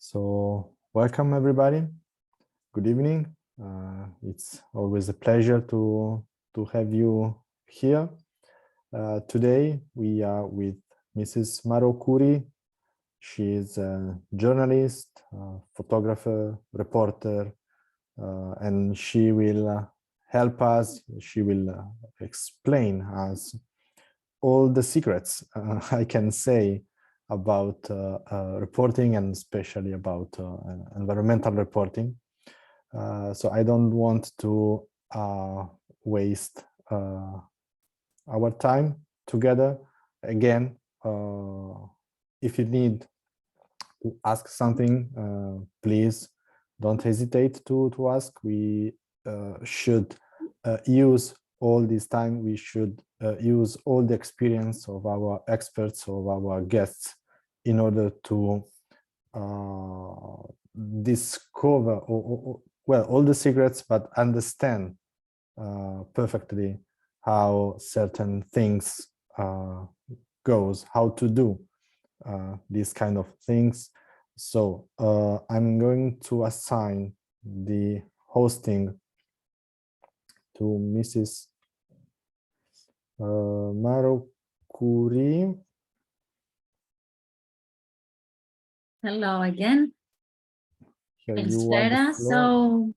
So welcome everybody. Good evening. It's always a pleasure to have you here. Today we are with Mrs. Maro Kuri. She is a journalist, photographer, reporter, and she will help us. She will explain us all the secrets I can say about reporting, and especially about environmental reporting. So I don't want to waste our time together. Again, if you need to ask something, please don't hesitate to ask. We should use all this time. We should use all the experience of our experts, of our guests, in order to discover all the secrets, but understand perfectly how certain things goes, how to do these kind of things. So I'm going to assign the hosting to Mrs. Maro Kuri. Hello again. Here It's you are the Vera. floor.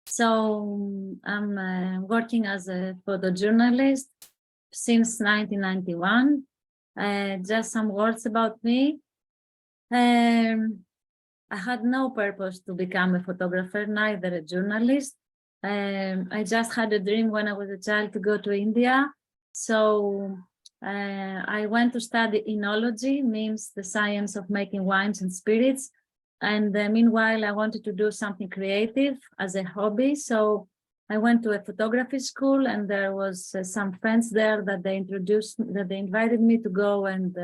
So I'm working as a photojournalist since 1991. Just some words about me. I had no purpose to become a photographer, neither a journalist. I just had a dream when I was a child to go to India. So I went to study enology, means the science of making wines and spirits. And meanwhile, I wanted to do something creative as a hobby. So I went to a photography school, and there was some friends there that they invited me to go and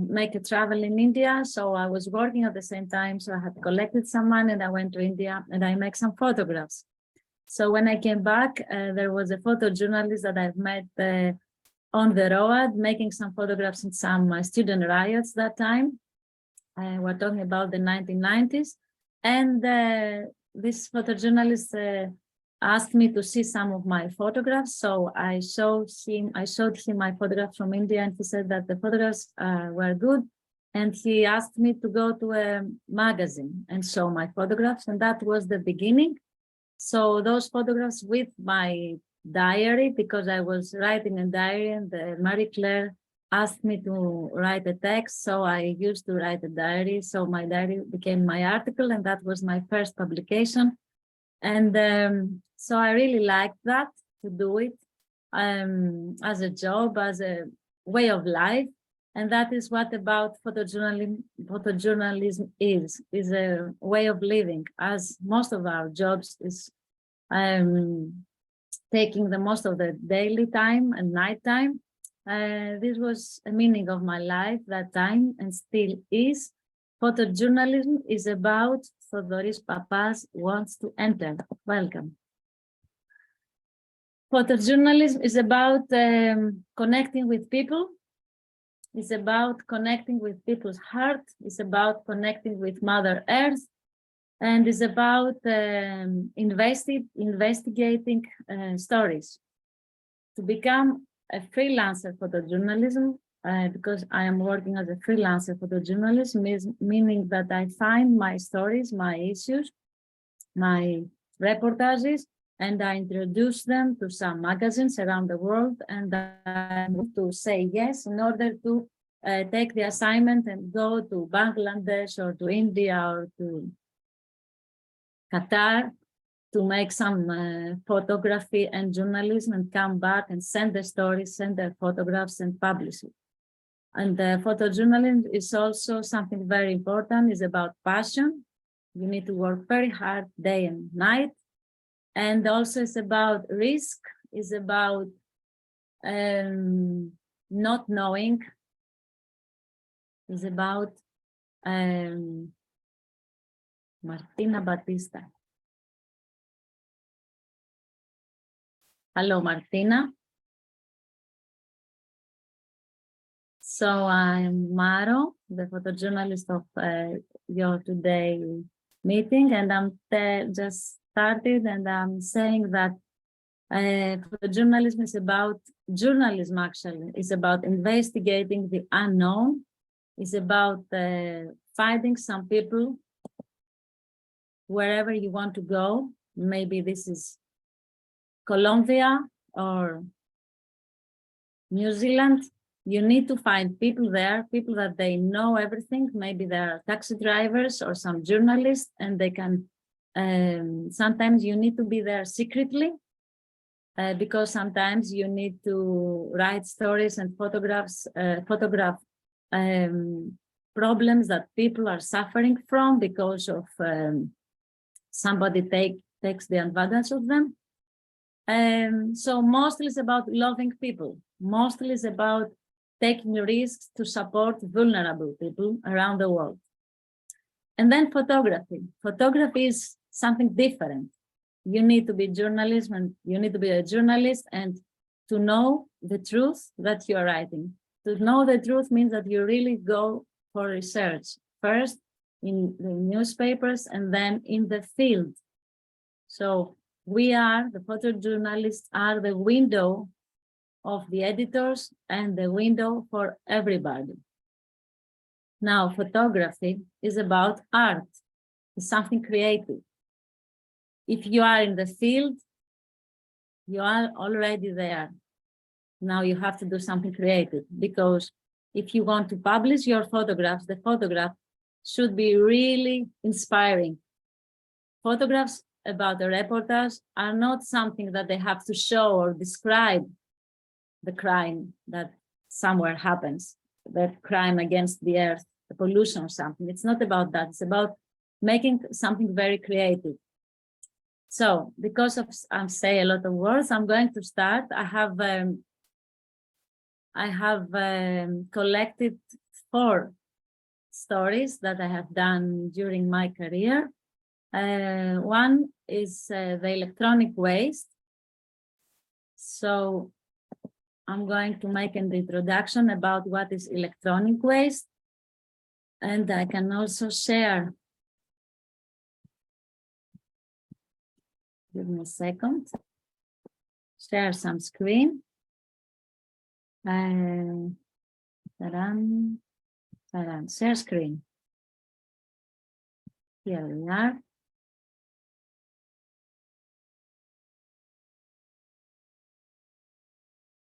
make a travel in India. So I was working at the same time. So I had collected some money, and I went to India and I make some photographs. So when I came back, there was a photojournalist that I've met on the road, making some photographs in some student riots that time. We're talking about the 1990s. And this photojournalist asked me to see some of my photographs. So I showed him my photographs from India, and he said that the photographs were good. And he asked me to go to a magazine and show my photographs. And that was the beginning. So those photographs with my diary, because I was writing a diary, and Marie Claire asked me to write a text. So I used to write a diary. So my diary became my article, and that was my first publication. And so I really liked that, to do it as a job, as a way of life. And that is what about photojournalism is a way of living, as most of our jobs is taking the most of the daily time and night time. This was a meaning of my life that time, and still is. Photojournalism is about Thodoris Papas wants to enter. Welcome. Photojournalism is about connecting with people. It's about connecting with people's heart. It's about connecting with Mother Earth. And it's about investigating stories. To become a freelancer photojournalism, because I am working as a freelancer photojournalist, meaning that I find my stories, my issues, my reportages, and I introduce them to some magazines around the world, and I move to say yes in order to take the assignment and go to Bangladesh or to India or to Qatar to make some photography and journalism, and come back and send the stories, send their photographs, and publish it. And photojournalism is also something very important. It's about passion. You need to work very hard day and night. And also it's about risk. It's about not knowing. It's about Martina Batista. Hello, Martina. So I'm Maro, the photojournalist of your today meeting, and I'm just started, and I'm saying that photojournalism is about journalism. Actually, it's about investigating the unknown. It's about finding some people wherever you want to go. Maybe this is Colombia or New Zealand. You need to find people there, people that they know everything. Maybe they're taxi drivers or some journalists, and they can, sometimes you need to be there secretly because sometimes you need to write stories and photograph problems that people are suffering from because of somebody takes the advantage of them. So mostly it's about loving people. Mostly it's about taking risks to support vulnerable people around the world. And then photography. Photography is something different. You need to be you need to be a journalist and to know the truth that you're writing. To know the truth means that you really go for research, first in the newspapers and then in the field. So we are, the photojournalists are the window of the editors and the window for everybody. Now, photography is about art. It's something creative. If you are in the field, you are already there. Now you have to do something creative, because if you want to publish your photographs, the photograph should be really inspiring. Photographs about a reportage are not something that they have to show or describe the crime that somewhere happens, the crime against the earth, the pollution or something. It's not about that. It's about making something very creative. So because of I'm saying a lot of words, I'm going to start. I have collected 4 stories that I have done during my career. One is the electronic waste. So I'm going to make an introduction about what is electronic waste, and I can also share. Give me a second. Share some screen. Share screen. Here we are.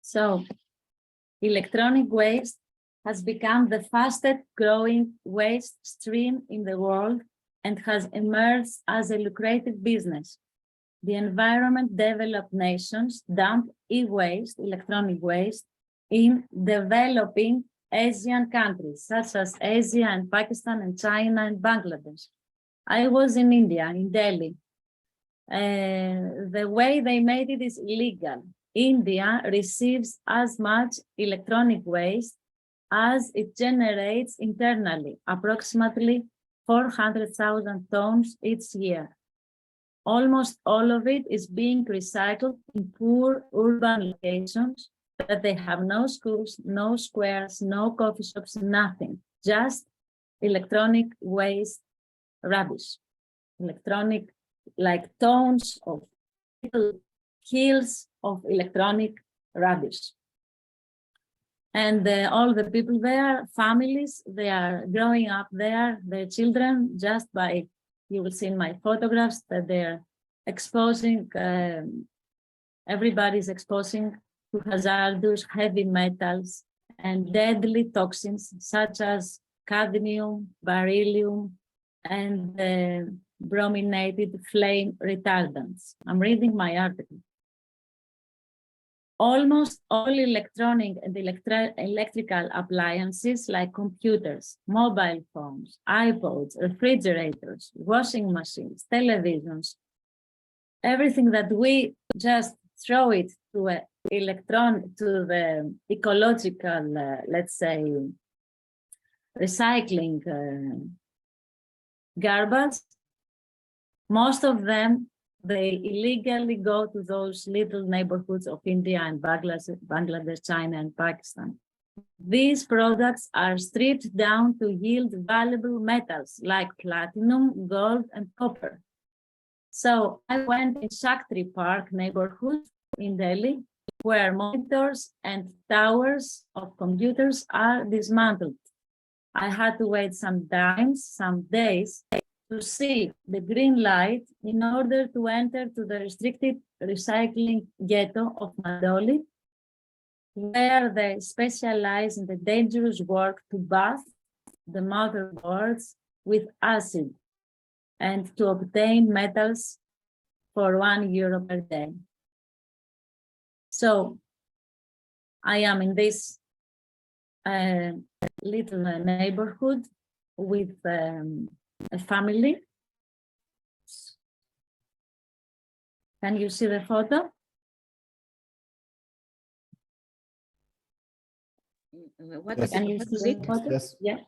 So, electronic waste has become the fastest growing waste stream in the world and has emerged as a lucrative business. The environment developed nations dump e-waste, electronic waste, in developing Asian countries, such as Asia and Pakistan and China and Bangladesh. I was in India, in Delhi. The way they made it is illegal. India receives as much electronic waste as it generates internally, approximately 400,000 tons each year. Almost all of it is being recycled in poor urban locations that they have no schools, no squares, no coffee shops, nothing, just electronic waste rubbish, electronic, like tons of little hills of electronic rubbish. And all the people there, families, they are growing up there, their children, just by, you will see in my photographs that they're exposing, everybody's exposing to hazardous heavy metals and deadly toxins such as cadmium, beryllium, and brominated flame retardants. I'm reading my article. Almost all electronic and electrical appliances like computers, mobile phones, iPods, refrigerators, washing machines, televisions, everything that we just throw it to the ecological, let's say, recycling garbage, most of them, they illegally go to those little neighborhoods of India and Bangladesh, China, and Pakistan. These products are stripped down to yield valuable metals like platinum, gold, and copper. So I went in Shakti Park neighborhood in Delhi, where monitors and towers of computers are dismantled. I had to wait some days, to see the green light in order to enter to the restricted recycling ghetto of Mandoli, where they specialize in the dangerous work to bath the motherboards with acid and to obtain metals for €1 per day. So I am in this little neighborhood with a family. Can you see the photo? What Yes. Can you what see is the it? photo? Yes. Yeah.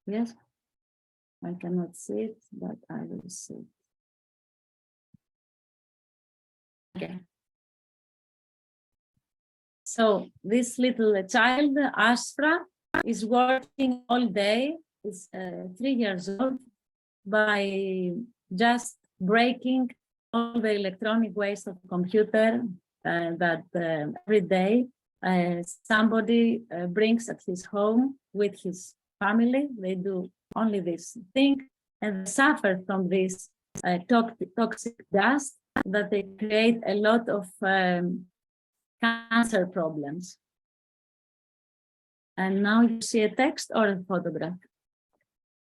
Yes. I cannot see it, but I will see it. Okay. So this little child, Ashra, is working all day. Is 3 years old, by just breaking all the electronic waste of computer that every day somebody brings at his home with his family. They do only this thing and suffer from this toxic dust that they create a lot of cancer problems. And now you see a text or a photograph?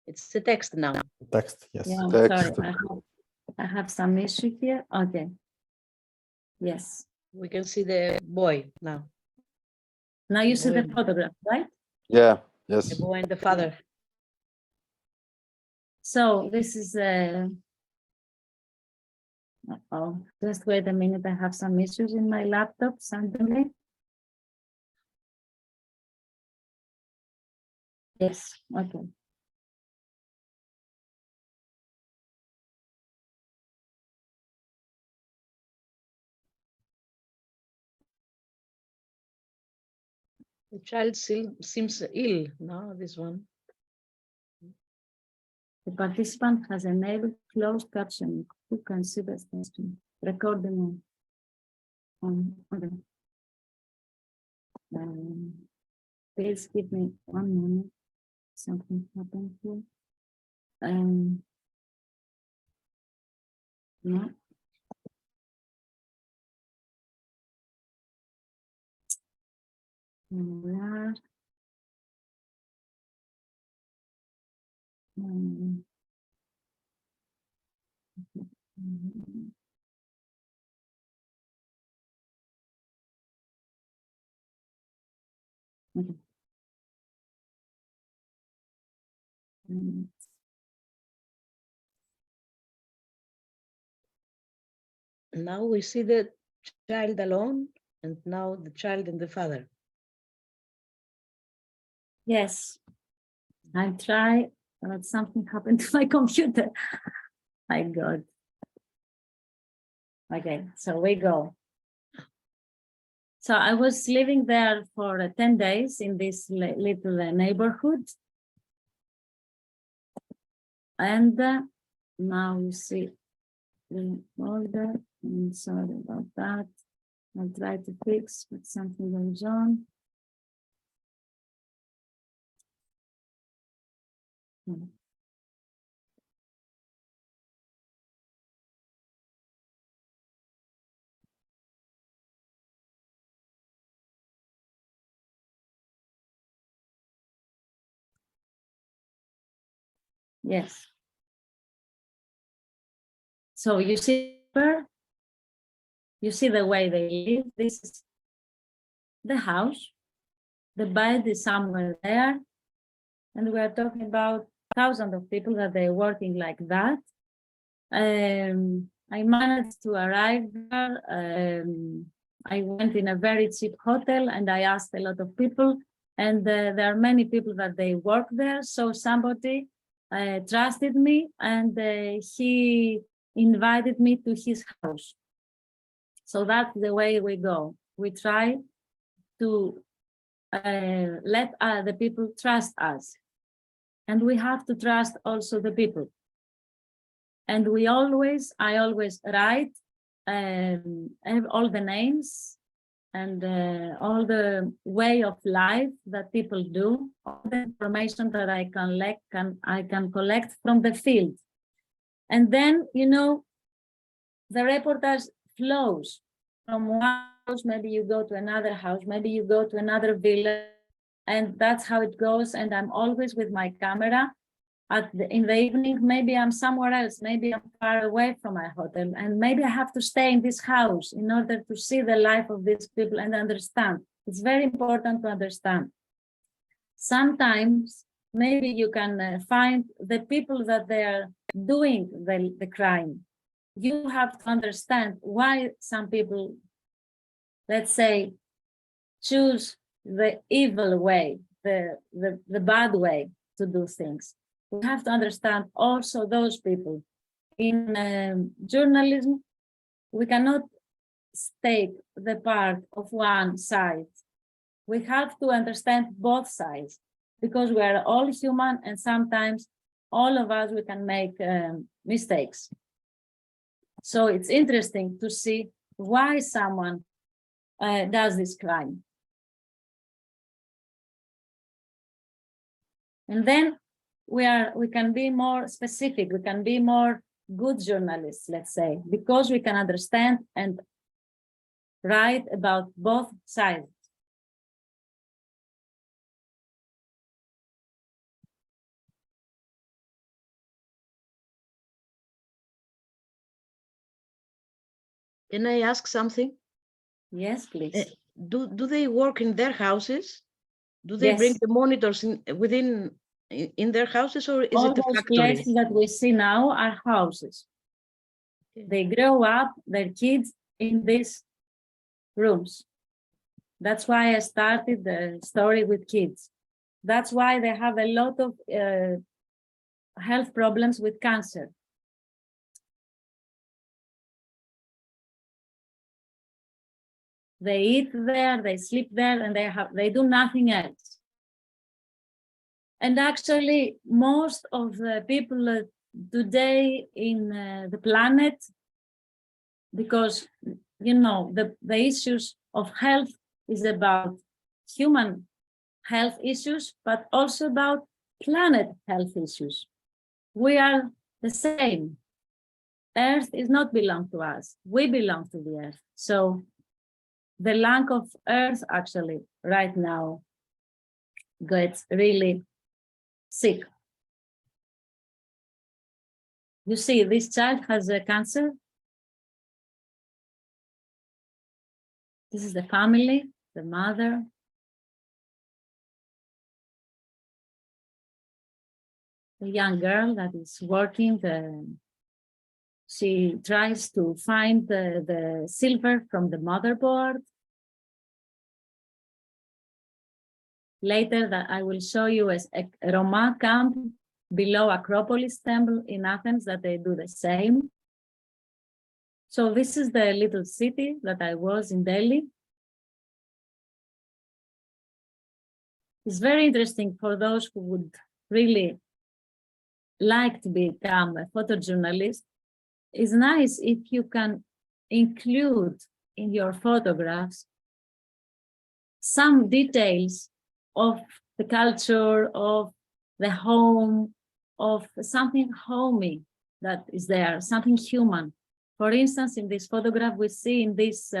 It's the text now. Text, yes. Yeah, I'm Text. sorry. I have some issue here. Okay. Yes. We can see the boy now. Now you see the Boy. photograph, right? Yeah, The yes. boy and the father. So this is oh, just wait a minute. I have some issues in my laptop suddenly. Yes. Okay. The child seems ill, no, this one. The participant has enabled closed captioning. Who can see the session? Recording on. Okay. Please give me 1 minute. Something happened here. No. Where? Okay. Now we see the child alone, and now the child and the father. Yes, I try, but something happened to my computer. My God. Okay, so we go. So I was living there for 10 days in this little neighborhood. And now you see the order. I'm sorry about that. I'll try to fix, but something goes on. Yes. So you see the way they live. This is the house. The bed is somewhere there. And we are talking about thousands of people that they're working like that. I managed to arrive there. I went in a very cheap hotel and I asked a lot of people, and there are many people that they work there. So somebody trusted me and he invited me to his house. So that's the way we go. We try to let the people trust us. And we have to trust also the people. And I always write all the names and all the way of life that people do, all the information that I can collect from the field. And then, the reportage flows from one house, maybe you go to another house, maybe you go to another village, and that's how it goes. And I'm always with my camera. In the evening, maybe I'm somewhere else, maybe I'm far away from my hotel, and maybe I have to stay in this house in order to see the life of these people and understand. It's very important to understand. Sometimes, maybe you can find the people that they are doing the crime. You have to understand why some people, let's say, choose the evil way, the bad way to do things. We have to understand also those people. In journalism, we cannot take the part of one side. We have to understand both sides because we are all human, and sometimes all of us, we can make mistakes. So it's interesting to see why someone does this crime. And then we can be more specific, we can be more good journalists, let's say, because we can understand and write about both sides. Can I ask something? Yes, please. Do they work in their houses? Do they bring the monitors in their houses, or is all it a those factory? places that we see now are houses. Okay. They grow up, their kids in these rooms. That's why I started the story with kids. That's why they have a lot of health problems with cancer. They eat there, they sleep there, and they do nothing else. And actually, most of the people today in the planet, because the issues of health is about human health issues, but also about planet health issues. We are the same. Earth is not belong to us. We belong to the earth. So the lack of earth actually right now gets really sick. You see, this child has a cancer. This is the family, the mother. The young girl that is working, she tries to find the silver from the motherboard. Later, that I will show you a Roma camp below Acropolis Temple in Athens that they do the same. So this is the little city that I was in Delhi. It's very interesting for those who would really like to become a photojournalist. It's nice if you can include in your photographs some details of the culture, of the home, of something homey that is there, something human. For instance, in this photograph, we see in this,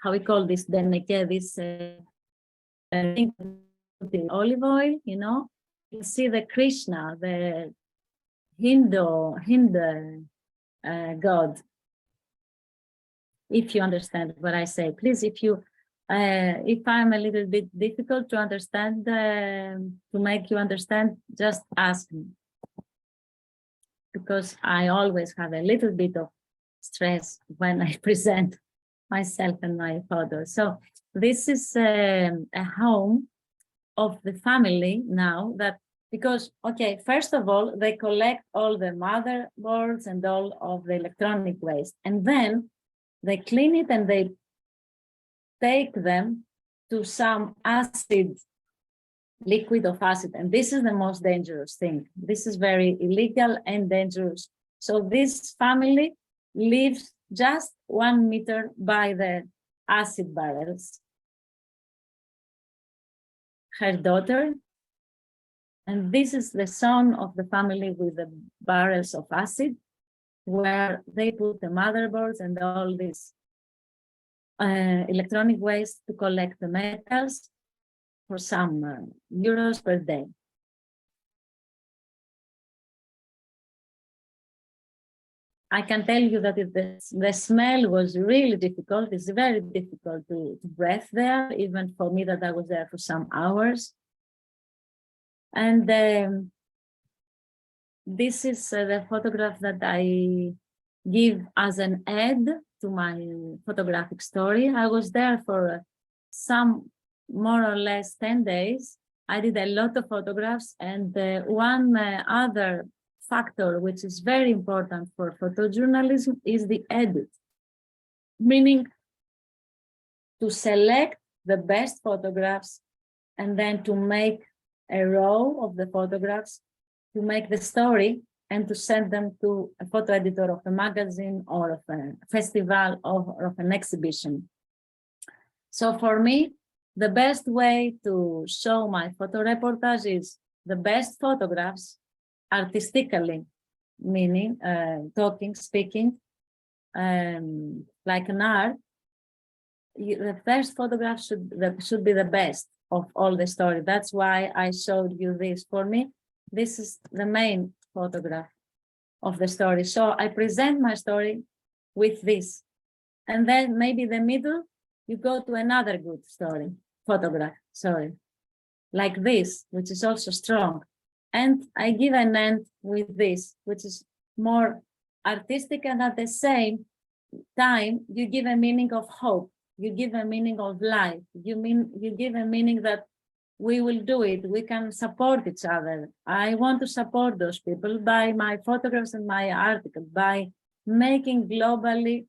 how we call this, deneke, this thing, the olive oil, you see the Krishna, the Hindu God. If you understand what I say, please, if I'm a little bit difficult to understand, to make you understand, just ask me. Because I always have a little bit of stress when I present myself and my photos. So this is a home of the family now that, because, okay, first of all, they collect all the motherboards and all of the electronic waste, and then they clean it and they take them to some acid, liquid of acid. And this is the most dangerous thing. This is very illegal and dangerous. So this family lives just 1 meter by the acid barrels. Her daughter, and this is the son of the family with the barrels of acid, where they put the motherboards and all this electronic waste to collect the metals for some euros per day. I can tell you that the smell was really difficult. It's very difficult to breathe there, even for me that I was there for some hours. And this is the photograph that I give as an aid to my photographic story. I was there for some more or less 10 days. I did a lot of photographs, and one other factor which is very important for photojournalism is the edit, meaning to select the best photographs and then to make a row of the photographs to make the story and to send them to a photo editor of a magazine or of a festival or of an exhibition. So for me, the best way to show my photo reportage is the best photographs artistically, meaning talking, speaking, like an art. The first photograph should be the best of all the story. That's why I showed you this. For me, this is the main photograph of the story. So I present my story with this. And then maybe the middle, you go to another good photograph, like this, which is also strong. And I give an end with this, which is more artistic, and at the same time, you give a meaning of hope. You give a meaning of life. You give a meaning that we will do it. We can support each other. I want to support those people by my photographs and my article, by making globally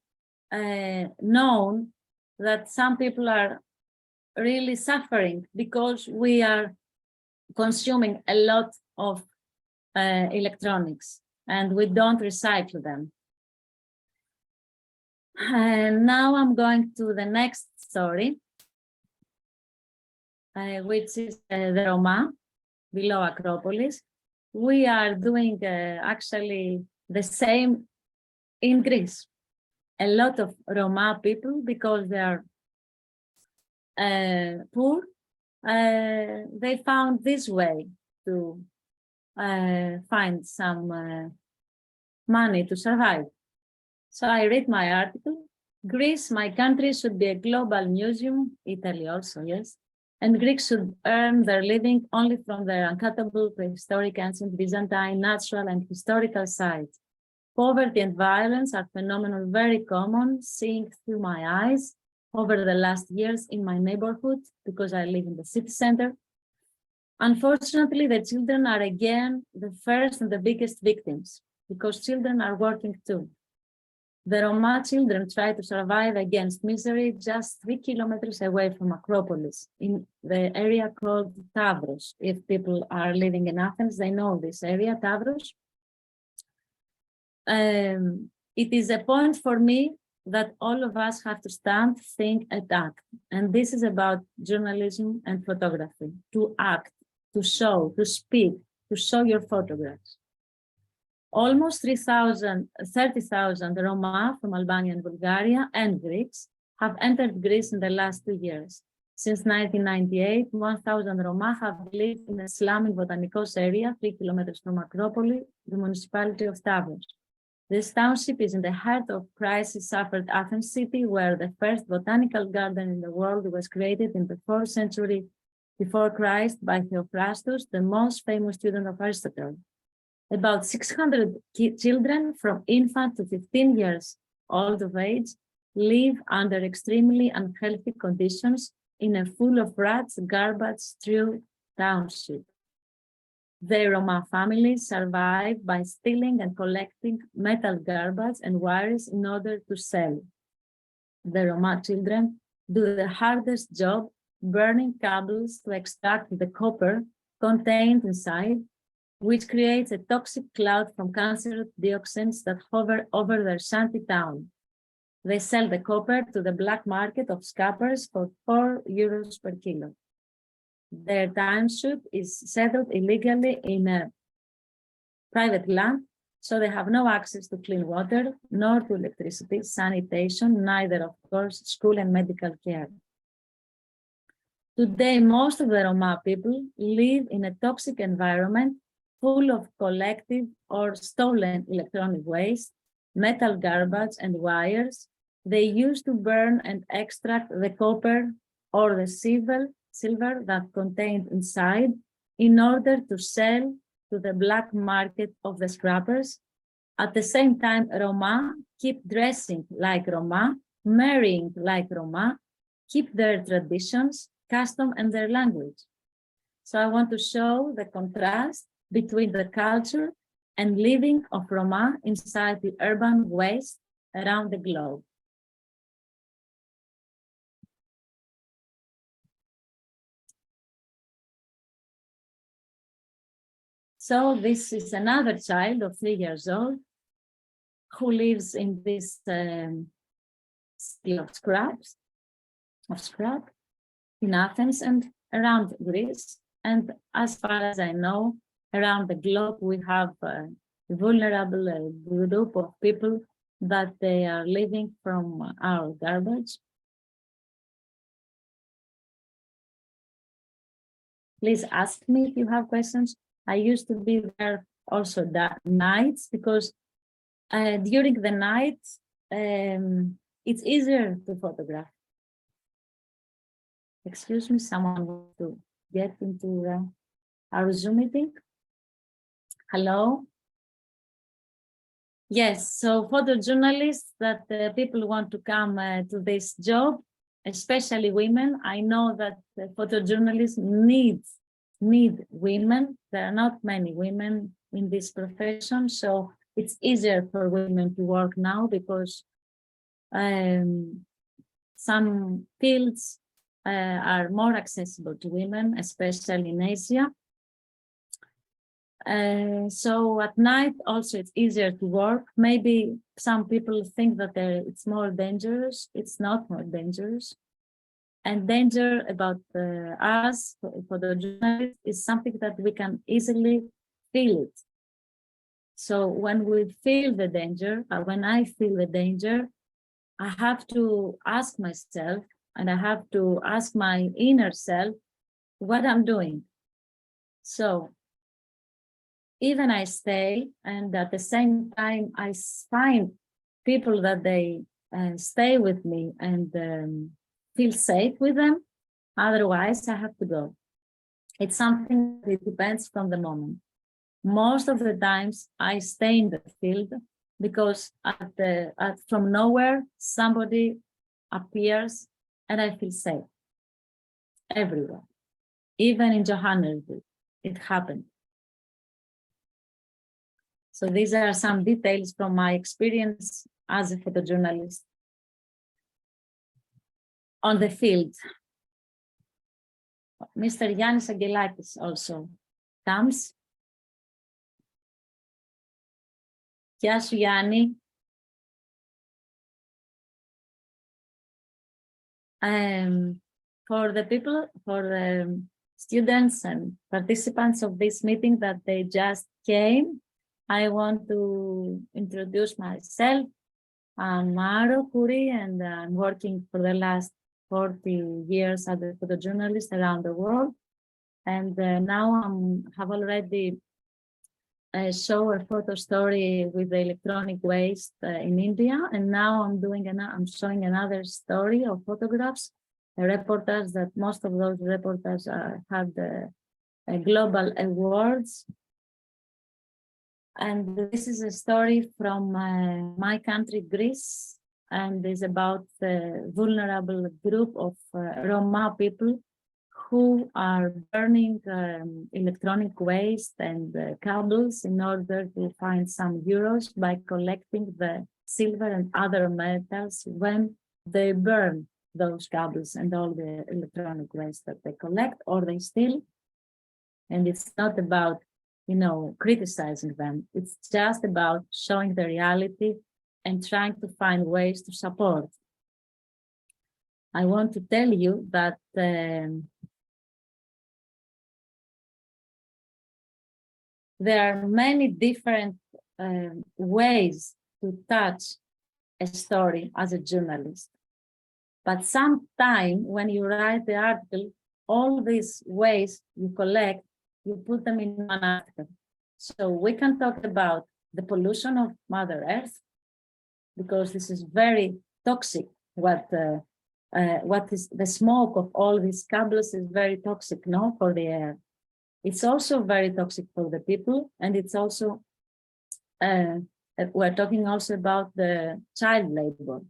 known that some people are really suffering because we are consuming a lot of electronics and we don't recycle them. And now I'm going to the next story, which is the Roma below Acropolis. We are doing actually the same in Greece. A lot of Roma people, because they are poor, they found this way to find some money to survive. So I read my article. Greece, my country, should be a global museum, Italy also, yes. And Greeks should earn their living only from their uncuttable prehistoric, ancient, Byzantine, natural and historical sites. Poverty and violence are phenomena very common, seeing through my eyes over the last years in my neighborhood, because I live in the city center. Unfortunately, the children are again the first and the biggest victims, because children are working too. The Roma children try to survive against misery just 3 kilometers away from Acropolis, in the area called Tavros. If people are living in Athens, they know this area, Tavros. It is a point for me that all of us have to stand, think, and act. And this is about journalism and photography, to act, to show, to speak, to show your photographs. Almost 30,000 Roma from Albania and Bulgaria and Greeks have entered Greece in the last 2 years. Since 1998, 1,000 Roma have lived in the slum in Botanikos area, 3 kilometers from Acropolis, the municipality of Stavros. This township is in the heart of crisis-suffered Athens city, where the first botanical garden in the world was created in the 4th century before Christ by Theophrastus, the most famous student of Aristotle. About 600 children from infant to 15 years old of age live under extremely unhealthy conditions in a full of rats, garbage strewn township. The Roma families survive by stealing and collecting metal garbage and wires in order to sell. The Roma children do the hardest job burning cables to extract the copper contained inside, which creates a toxic cloud from cancerous dioxins that hover over their shanty town. They sell the copper to the black market of scalpers for €4 per kilo. Their timeship is settled illegally in a private land, so they have no access to clean water, nor to electricity, sanitation, neither, of course, school and medical care. Today, most of the Roma people live in a toxic environment full of collective or stolen electronic waste, metal garbage, and wires. They used to burn and extract the copper or the silver that contained inside in order to sell to the black market of the scrappers. At the same time, Roma keep dressing like Roma, marrying like Roma, keep their traditions, custom, and their language. So I want to show the contrast between the culture and living of Roma inside the urban waste around the globe. So this is another child of 3 years old who lives in this city of scrap in Athens and around Greece. And as far as I know, around the globe, we have a vulnerable group of people that they are living from our garbage. Please ask me if you have questions. I used to be there also that nights because during the night, it's easier to photograph. Excuse me, someone wants to get into our Zoom meeting. Hello? Yes, so photojournalists that people want to come to this job, especially women. I know that photojournalists need women. There are not many women in this profession, so it's easier for women to work now because some fields are more accessible to women, especially in Asia. So at night also it's easier to work. Maybe some people think that it's more dangerous. It's not more dangerous. And danger about us, for the journalists, is something that we can easily feel it. So when we feel the danger, or when I feel the danger, I have to ask myself, and I have to ask my inner self what I'm doing. So even I stay, and at the same time, I find people that they stay with me and feel safe with them. Otherwise, I have to go. It's something that depends from the moment. Most of the times, I stay in the field because from nowhere, somebody appears and I feel safe. Everywhere. Even in Johannesburg, it happened. So these are some details from my experience as a photojournalist on the field. Mr. Yannis Angelakis also comes. Γεια σου, Γιάννη. For the people, for the students and participants of this meeting that they just came, I want to introduce myself. I'm Maro Kuri, and I'm working for the last 40 years as a photojournalist around the world. And now I have already show a photo story with the electronic waste in India. And now I'm showing another story of photographs, a reportage that most of those reportages had global awards. And this is a story from my country, Greece, and is about the vulnerable group of Roma people who are burning electronic waste and cables in order to find some euros by collecting the silver and other metals when they burn those cables and all the electronic waste that they collect or they steal. And it's not about, criticizing them. It's just about showing the reality and trying to find ways to support. I want to tell you that there are many different ways to touch a story as a journalist. But sometime when you write the article, all these ways you collect, you put them in one article. So we can talk about the pollution of Mother Earth, because this is very toxic. What is the smoke of all these cables is very toxic, no, for the air. It's also very toxic for the people, and it's also we're talking also about the child labor.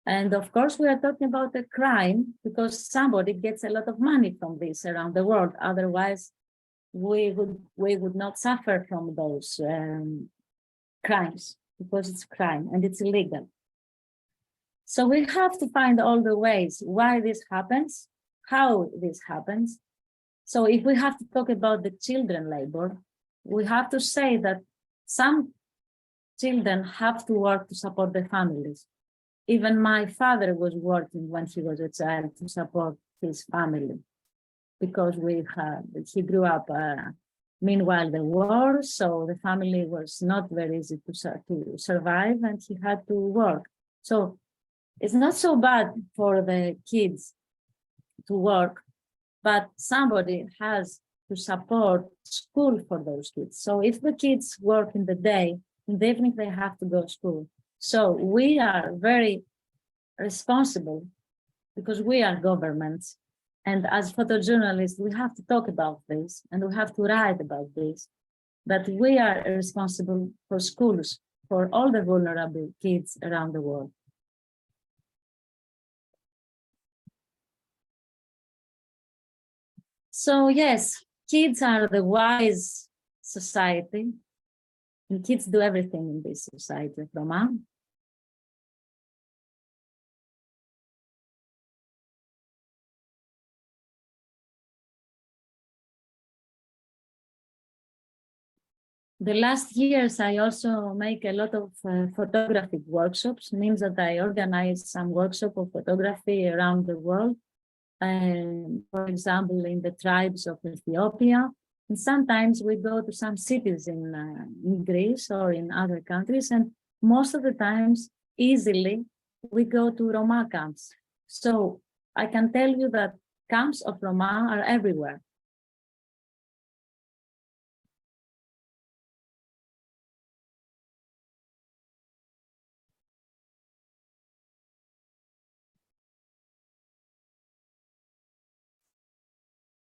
And of course, we are talking about a crime because somebody gets a lot of money from this around the world. Otherwise, we would not suffer from those crimes, because it's crime and it's illegal. So we have to find all the ways why this happens, how this happens. So if we have to talk about the children labor, we have to say that some children have to work to support their families. Even my father was working when he was a child to support his family, because he grew up meanwhile the war, so the family was not very easy to survive, and he had to work. So it's not so bad for the kids to work, but somebody has to support school for those kids. So if the kids work in the day, in the evening they have to go to school. So we are very responsible because we are governments. And as photojournalists, we have to talk about this and we have to write about this, that we are responsible for schools, for all the vulnerable kids around the world. So yes, kids are the wise society, and kids do everything in this society, Roma. The last years, I also make a lot of photographic workshops, means that I organize some workshop of photography around the world. For example, in the tribes of Ethiopia. And sometimes we go to some cities in Greece or in other countries, and most of the times, easily, we go to Roma camps. So I can tell you that camps of Roma are everywhere.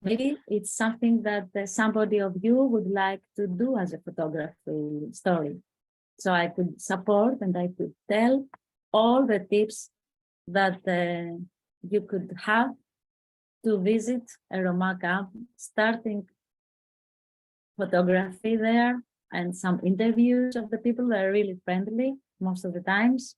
Maybe it's something that somebody of you would like to do as a photography story. So I could support and I could tell all the tips that you could have to visit a Roma camp, starting photography there and some interviews of the people that are really friendly most of the times.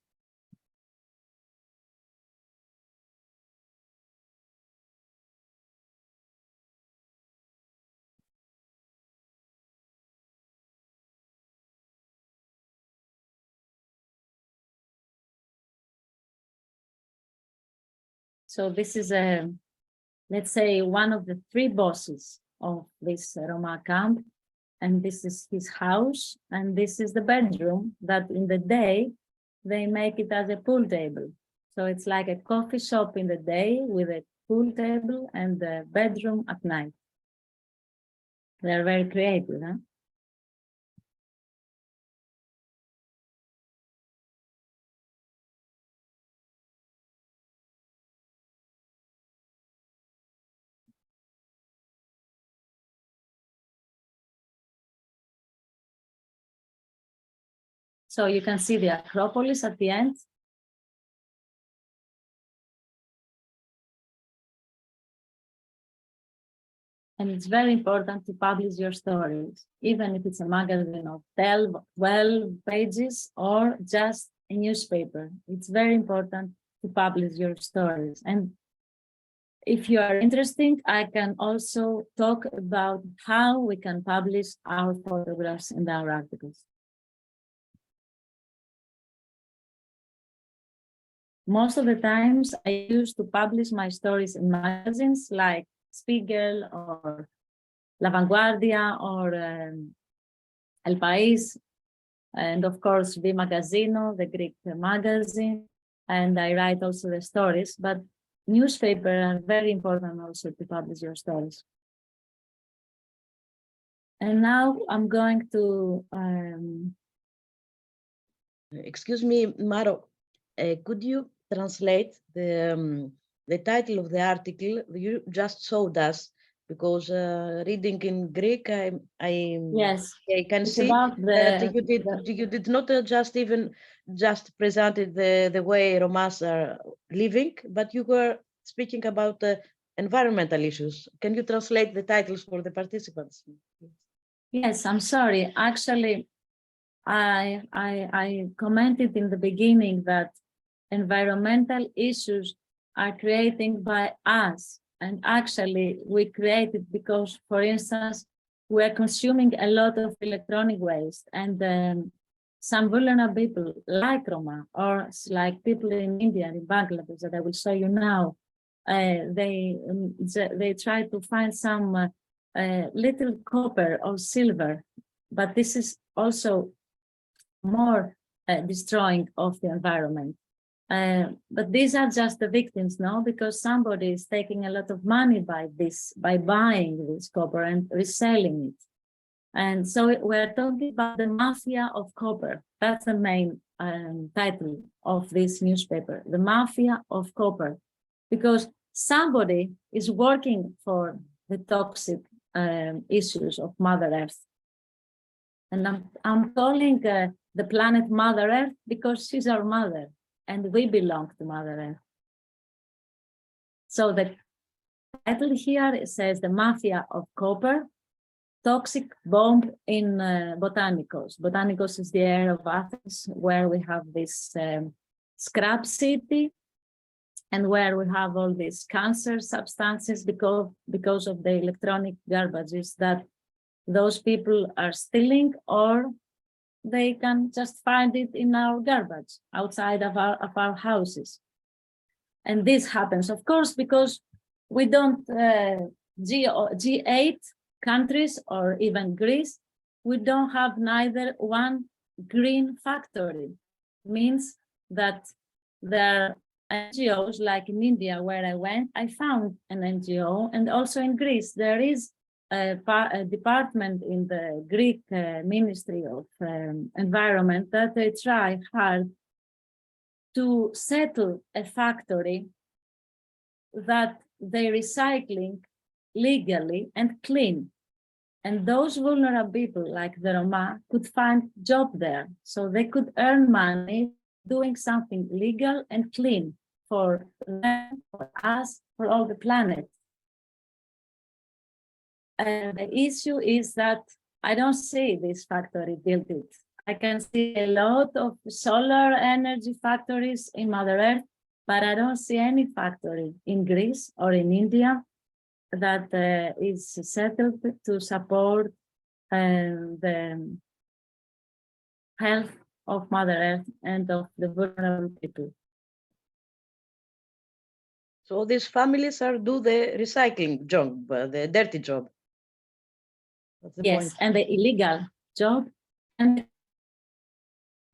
So this is let's say, one of the three bosses of this Roma camp. And this is his house. And this is the bedroom that in the day, they make it as a pool table. So it's like a coffee shop in the day with a pool table and the bedroom at night. They're very creative, huh? So you can see the Acropolis at the end. And it's very important to publish your stories, even if it's a magazine of 12 pages or just a newspaper. It's very important to publish your stories. And if you are interested, I can also talk about how we can publish our photographs in our articles. Most of the times I used to publish my stories in magazines like Spiegel or La Vanguardia or El País, and of course V Magazino, the Greek magazine, and I write also the stories, but newspapers are very important also to publish your stories. And now I'm going to... Excuse me, Maro, could you translate the title of the article you just showed us? Because reading in Greek, Yes, I can it's see about that you did not just presented the way Romas are living, but you were speaking about environmental issues. Can you translate the titles for the participants? Yes, I'm sorry. Actually, I commented in the beginning that environmental issues are created by us. And actually, we create it because, for instance, we are consuming a lot of electronic waste, and some vulnerable people like Roma or like people in India, in Bangladesh, that I will show you now, they try to find some little copper or silver, but this is also more destroying of the environment. But these are just the victims now, because somebody is taking a lot of money by buying this copper and reselling it. And so we're talking about the mafia of copper. That's the main title of this newspaper, the mafia of copper, because somebody is working for the toxic issues of Mother Earth. And I'm calling the planet Mother Earth because she's our mother, and we belong to Mother Earth. So the title here says the mafia of copper, toxic bomb in Botanicos. Botanicos is the area of Athens where we have this scrap city, and where we have all these cancer substances because of the electronic garbages that those people are stealing, or they can just find it in our garbage outside of our houses. And this happens, of course, because we don't, G8 countries or even Greece, we don't have neither one green factory. It means that there are NGOs, like in India where I went, I found an NGO, and also in Greece there is a department in the Greek Ministry of Environment that they try hard to settle a factory that they're recycling legally and clean. And those vulnerable people like the Roma could find job there. So they could earn money doing something legal and clean for them, for us, for all the planet. And the issue is that I don't see this factory built it. I can see a lot of solar energy factories in Mother Earth, but I don't see any factory in Greece or in India that is settled to support the health of Mother Earth and of the vulnerable people. So these families do the recycling job, the dirty job. Yes, point. And the illegal job and the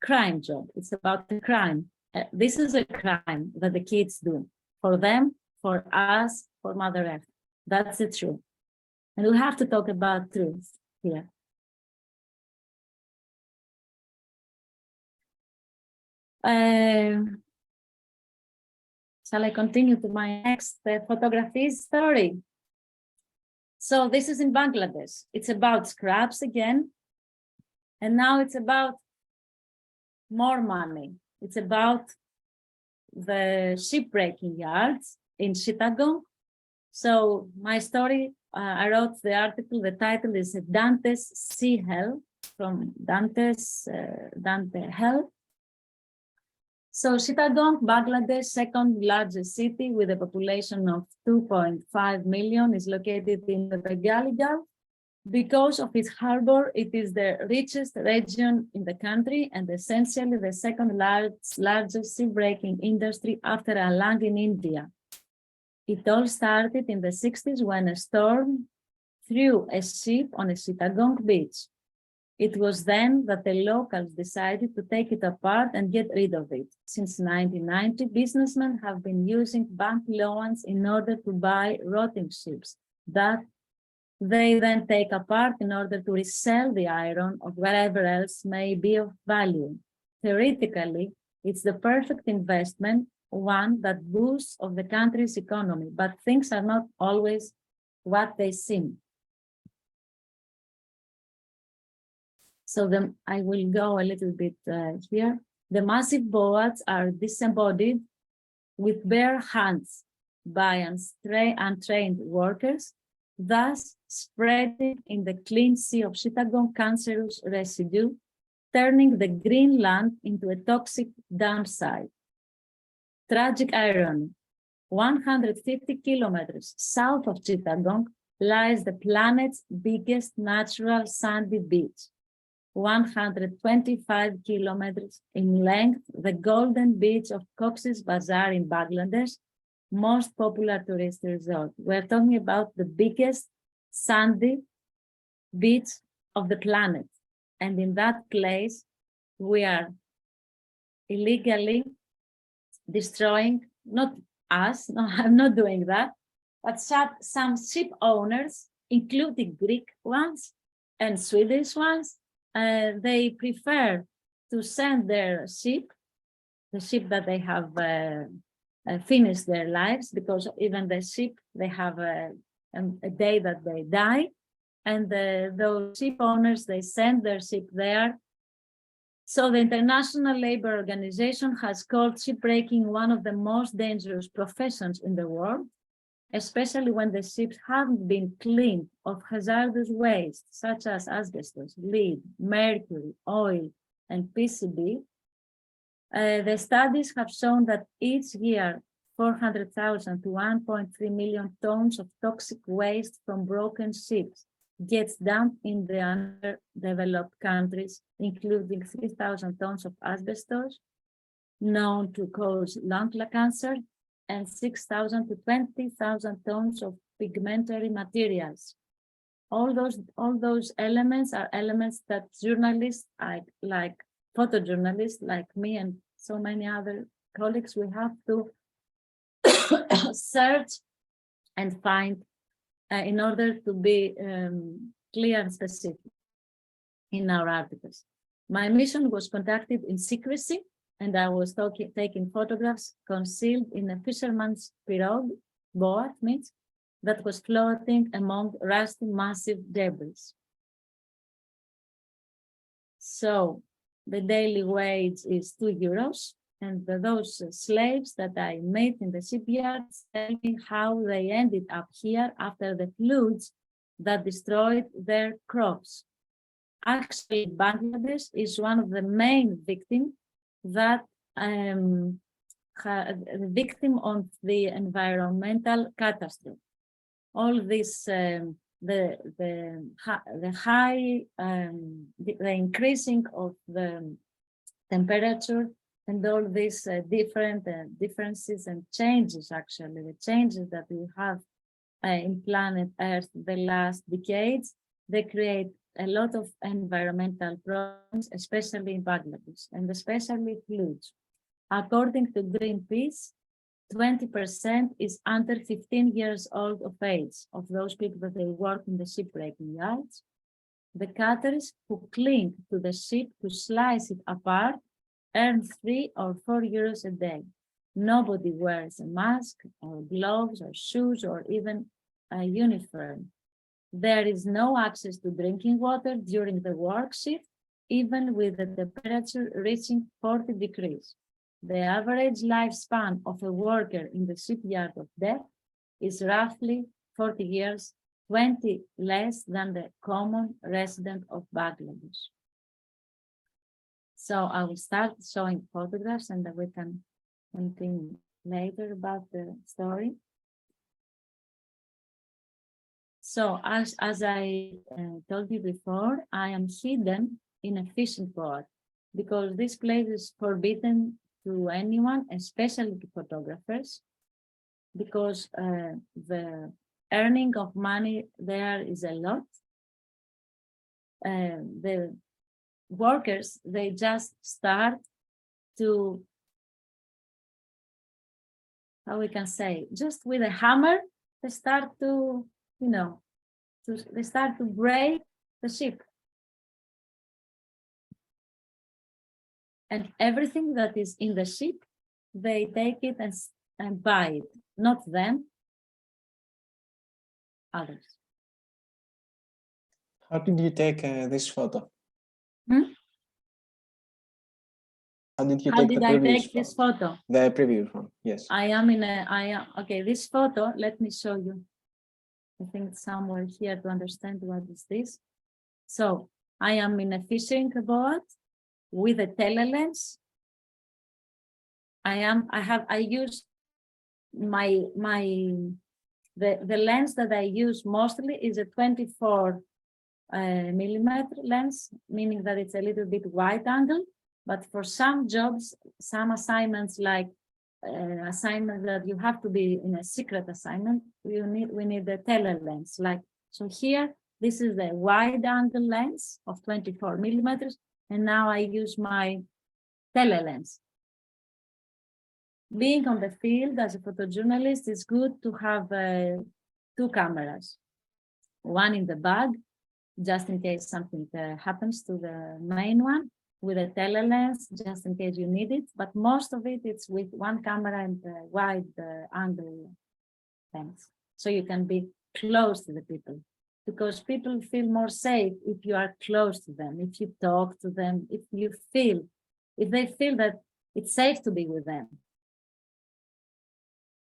crime job. It's about the crime. This is a crime that the kids do for them, for us, for Mother Earth. That's the truth. And we have to talk about truth here. Shall I continue to my next photography story? So this is in Bangladesh. It's about scraps again. And now it's about more money. It's about the shipbreaking yards in Chittagong. So my story, I wrote the article, the title is Dante's Sea Hell, from Dante's Dante Hell. So Chittagong, Bangladesh, second largest city with a population of 2.5 million, is located in the Bengali Gulf. Because of its harbor, it is the richest region in the country and essentially the second largest shipbreaking industry after Alang in India. It all started in the 60s when a storm threw a ship on a Chittagong beach. It was then that the locals decided to take it apart and get rid of it. Since 1990, businessmen have been using bank loans in order to buy rotting ships that they then take apart in order to resell the iron or whatever else may be of value. Theoretically, it's the perfect investment, one that boosts of the country's economy, but things are not always what they seem. So I will go a little bit here. The massive boats are disembodied with bare hands by untrained workers, thus spreading in the clean sea of Chittagong cancerous residue, turning the green land into a toxic dump site. Tragic irony, 150 kilometers south of Chittagong lies the planet's biggest natural sandy beach. 125 kilometers in length, the golden beach of Cox's Bazar in Bangladesh, most popular tourist resort. We're talking about the biggest sandy beach of the planet. And in that place, we are illegally destroying, not us, no, I'm not doing that, but some ship owners, including Greek ones and Swedish ones, they prefer to send their ship, the ship that they have finished their lives, because even the ship, they have a day that they die, and those ship owners, they send their ship there. So the International Labour Organization has called shipbreaking one of the most dangerous professions in the world, especially when the ships haven't been cleaned of hazardous waste, such as asbestos, lead, mercury, oil, and PCB. The studies have shown that each year, 400,000 to 1.3 million tons of toxic waste from broken ships gets dumped in the underdeveloped countries, including 3,000 tons of asbestos, known to cause lung cancer, and 6,000 to 20,000 tons of pigmentary materials. All those elements are elements that journalists like photojournalists like me and so many other colleagues, we have to search and find in order to be clear and specific in our articles. My mission was conducted in secrecy, and I was taking photographs concealed in a fisherman's pirogue, boat means, that was floating among rusty massive debris. So the daily wage is €2, and those slaves that I met in the shipyards tell me how they ended up here after the floods that destroyed their crops. Actually, Bangladesh is one of the main victims that victim of the environmental catastrophe. All this, the increasing of the temperature and all these differences and changes, actually, the changes that we have in planet Earth the last decades, they create a lot of environmental problems, especially in Bangladesh, and especially floods. According to Greenpeace, 20% is under 15 years old of age of those people that they work in the shipbreaking yards. The cutters who cling to the ship to slice it apart earn 3 or 4 euros a day. Nobody wears a mask or gloves or shoes or even a uniform. There is no access to drinking water during the work shift, even with the temperature reaching 40 degrees. The average lifespan of a worker in the shipyard of death is roughly 40 years, 20 less than the common resident of Bangladesh. So I will start showing photographs and then we can continue later about the story. So as I told you before, I am hidden in a fishing boat because this place is forbidden to anyone, especially to photographers, because the earning of money there is a lot. The workers, they just start to, how we can say, just with a hammer, they start to, you know, they start to break the ship. And everything that is in the ship, they take it and buy it, not them, others. How did you take this photo? Hmm? How did you How take did the I previous take this photo? photo? The previous one, yes. Okay, this photo, let me show you. I think it's somewhere here to understand what is this. So I am in a fishing boat with a telelens. I use the lens that I use mostly is a 24 millimeter lens, meaning that it's a little bit wide angle. But for some jobs, some assignments like assignment that you have to be in a secret assignment, we need the telelens. Like so here, this is the wide angle lens of 24 millimeters, and now I use my telelens. Being on the field as a photojournalist, it's good to have two cameras, one in the bag, just in case something happens to the main one, with a telelens, just in case you need it. But most of it, it's with one camera and wide angle lens. So you can be close to the people, because people feel more safe if you are close to them, if you talk to them, if they feel that it's safe to be with them.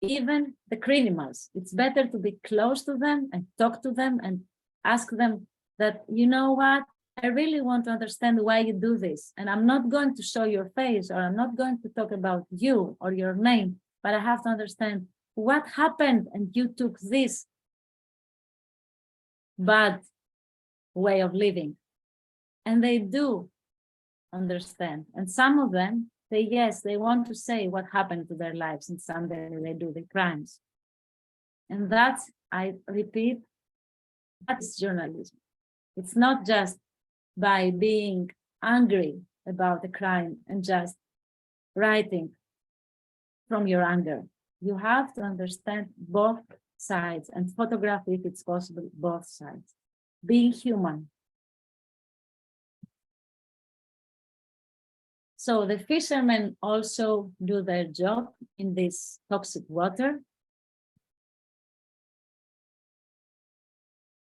Even the criminals, it's better to be close to them and talk to them and ask them that, you know what, I really want to understand why you do this. And I'm not going to show your face, or I'm not going to talk about you or your name, but I have to understand what happened and you took this bad way of living. And they do understand. And some of them, they want to say what happened to their lives, and someday they do the crimes. And that's, I repeat, that's journalism. It's not just by being angry about the crime and just writing from your anger. You have to understand both sides and photograph, if it's possible, both sides. Being human. So the fishermen also do their job in this toxic water.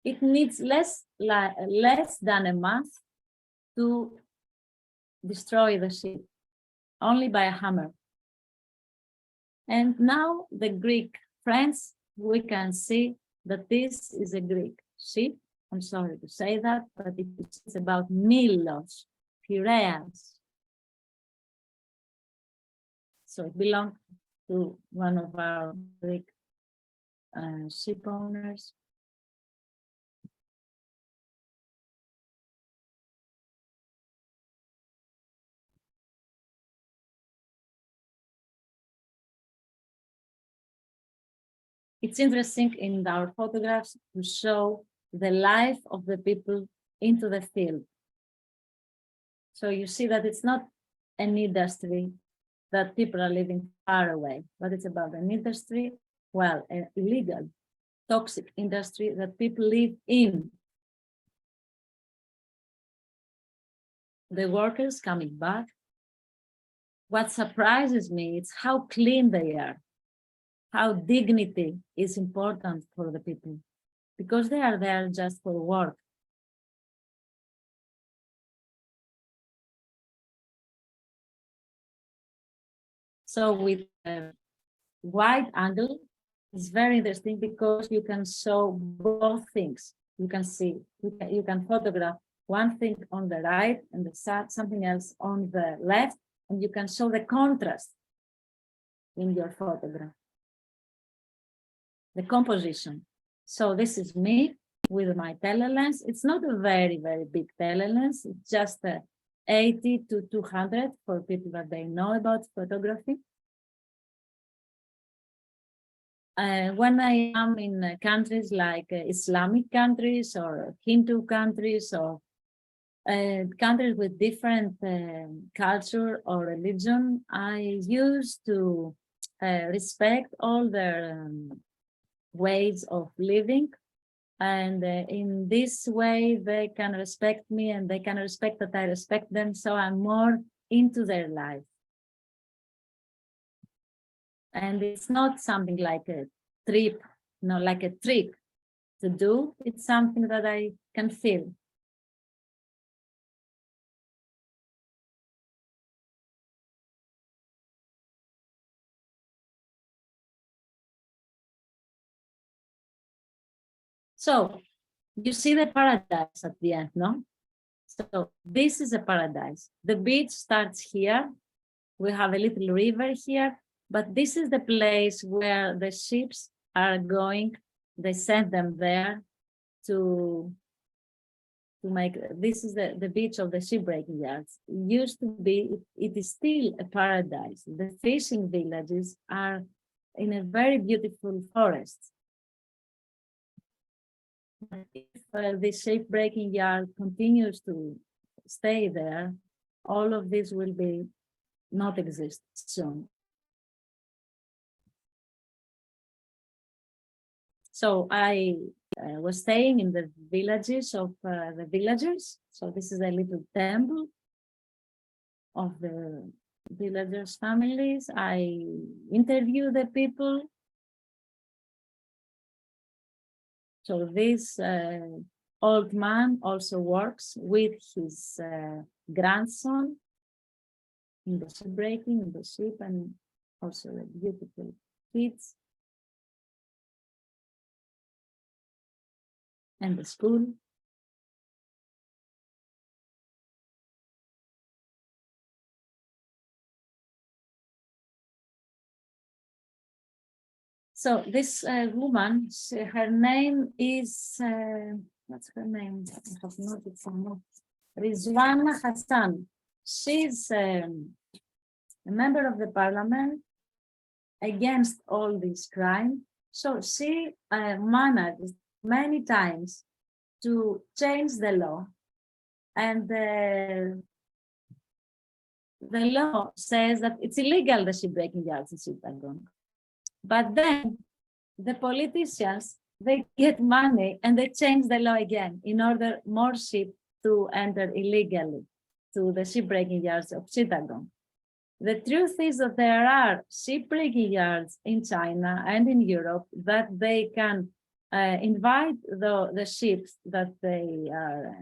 It needs less than a month to destroy the ship, only by a hammer. And now the Greek friends, we can see that this is a Greek ship. I'm sorry to say that, but it's about Milos, Piraeus. So it belongs to one of our Greek ship owners. It's interesting in our photographs to show the life of the people into the field. So you see that it's not an industry that people are living far away, but it's about an industry, well, an illegal, toxic industry that people live in. The workers coming back. What surprises me is how clean they are, how dignity is important for the people, because they are there just for work. So with a wide angle, it's very interesting because you can show both things. You can see, you can photograph one thing on the right and something else on the left, and you can show the contrast in your photograph, the composition. So this is me with my telelens. It's not a very, very big telelens. It's just 80 to 200 for people that they know about photography. When I am in countries like Islamic countries or Hindu countries or countries with different culture or religion, I used to respect all their ways of living. And in this way, they can respect me and they can respect that I respect them. So I'm more into their life. And it's not something like a trip, like a trick to do. It's something that I can feel. So you see the paradise at the end, no? So this is a paradise. The beach starts here. We have a little river here, but this is the place where the ships are going. They send them there to make, this is the beach of the shipbreaking yards. It used to be, it is still a paradise. The fishing villages are in a very beautiful forest. If the shipbreaking yard continues to stay there, all of this will be not exist soon. So I was staying in the villages of the villagers. So this is a little temple of the villagers' families. I interview the people. So this old man also works with his grandson in the shipbreaking, in the ship, and also the beautiful kids and the school. So this woman, her name is, what's her name? I have noted somewhere. Rizwana Hassan. She's a member of the parliament against all this crime. So she managed many times to change the law. And the law says that it's illegal, the shipbreaking yards in Chittagong. But then the politicians, they get money and they change the law again in order more ships to enter illegally to the shipbreaking yards of Chittagong. The truth is that there are shipbreaking yards in China and in Europe that they can invite the ships that they are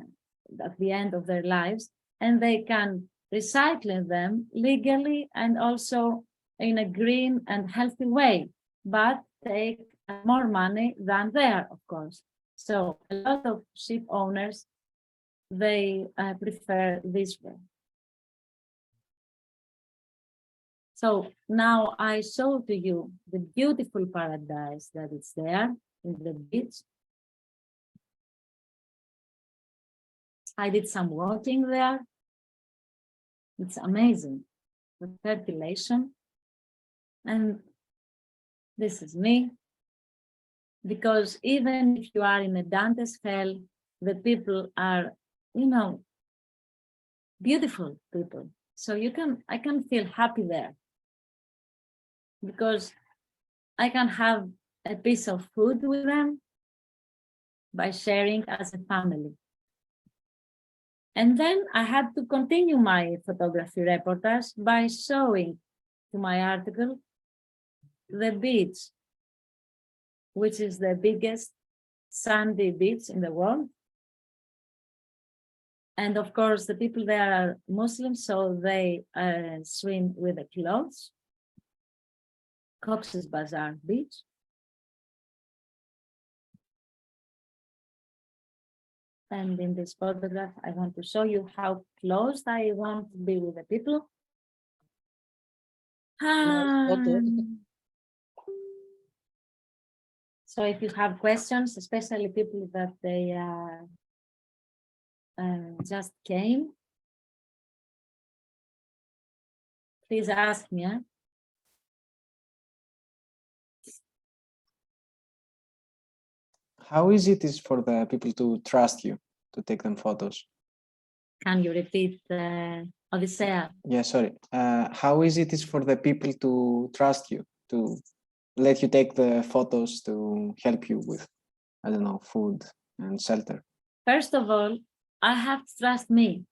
at the end of their lives, and they can recycle them legally and also in a green and healthy way, but take more money than there, of course. So a lot of ship owners, they prefer this way. So now I show to you the beautiful paradise that is there in the beach. I did some walking there. It's amazing, the fertilization. And this is me. Because even if you are in a Dante's hell, the people are, beautiful people. So I can feel happy there. Because I can have a piece of food with them by sharing as a family. And then I had to continue my photography reportage by showing to my article the beach, which is the biggest sandy beach in the world. And of course, the people there are Muslims, so they swim with the clothes. Cox's Bazar Beach. And in this photograph, I want to show you how close I want to be with the people. photo. So if you have questions, especially people that they just came, please ask me. How easy it is for the people to trust you to take them photos? Can you repeat, Odysseia? Yeah, sorry. How easy it is for the people to trust you, to let you take the photos to help you with, I don't know, food and shelter? First of all, I have to trust me.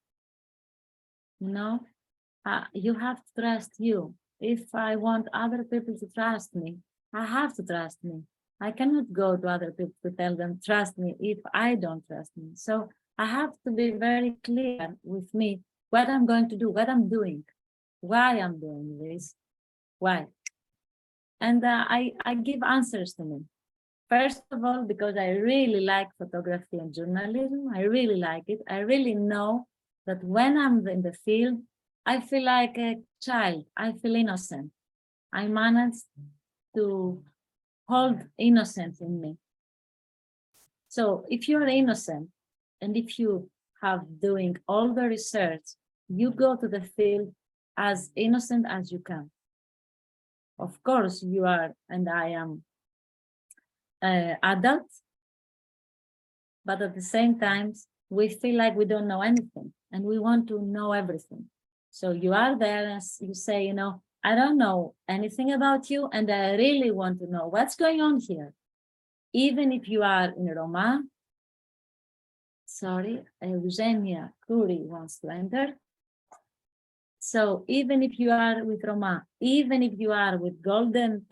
You know, you have to trust you. If I want other people to trust me, I have to trust me. I cannot go to other people to tell them, trust me, if I don't trust me. So I have to be very clear with me what I'm going to do, what I'm doing, why I'm doing this, why. And I give answers to me. First of all, because I really like photography and journalism. I really like it. I really know that when I'm in the field, I feel like a child. I feel innocent. I managed to hold innocence in me. So if you're innocent and if you have doing all the research, you go to the field as innocent as you can. Of course, you are, and I am adults, but at the same time, we feel like we don't know anything and we want to know everything. So you are there and you say, you know, I don't know anything about you and I really want to know what's going on here. Even if you are in Roma, sorry, Eugenia Kuri wants to enter. So even if you are with Roma, even if you are with Golden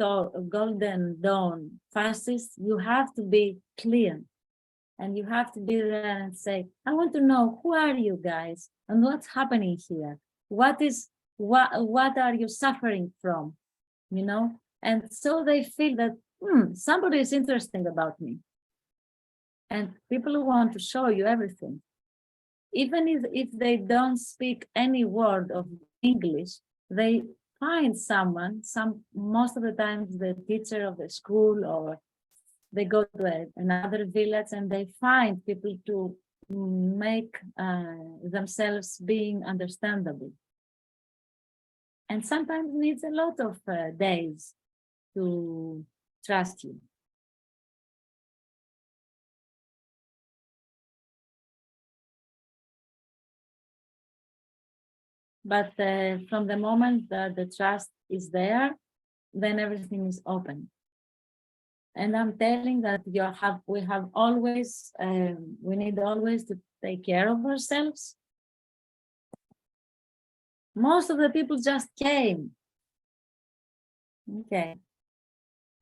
Dawn fascists, you have to be clear. And you have to be there and say, I want to know, who are you guys? And what's happening here? What are you suffering from? You know? And so they feel that, somebody is interesting about me. And people want to show you everything. Even if they don't speak any word of English, they find someone, most of the times the teacher of the school, or they go to another village and they find people to make themselves being understandable. And sometimes needs a lot of days to trust you. But from the moment that the trust is there, then everything is open. And I'm telling that we need always to take care of ourselves. Most of the people just came. Okay.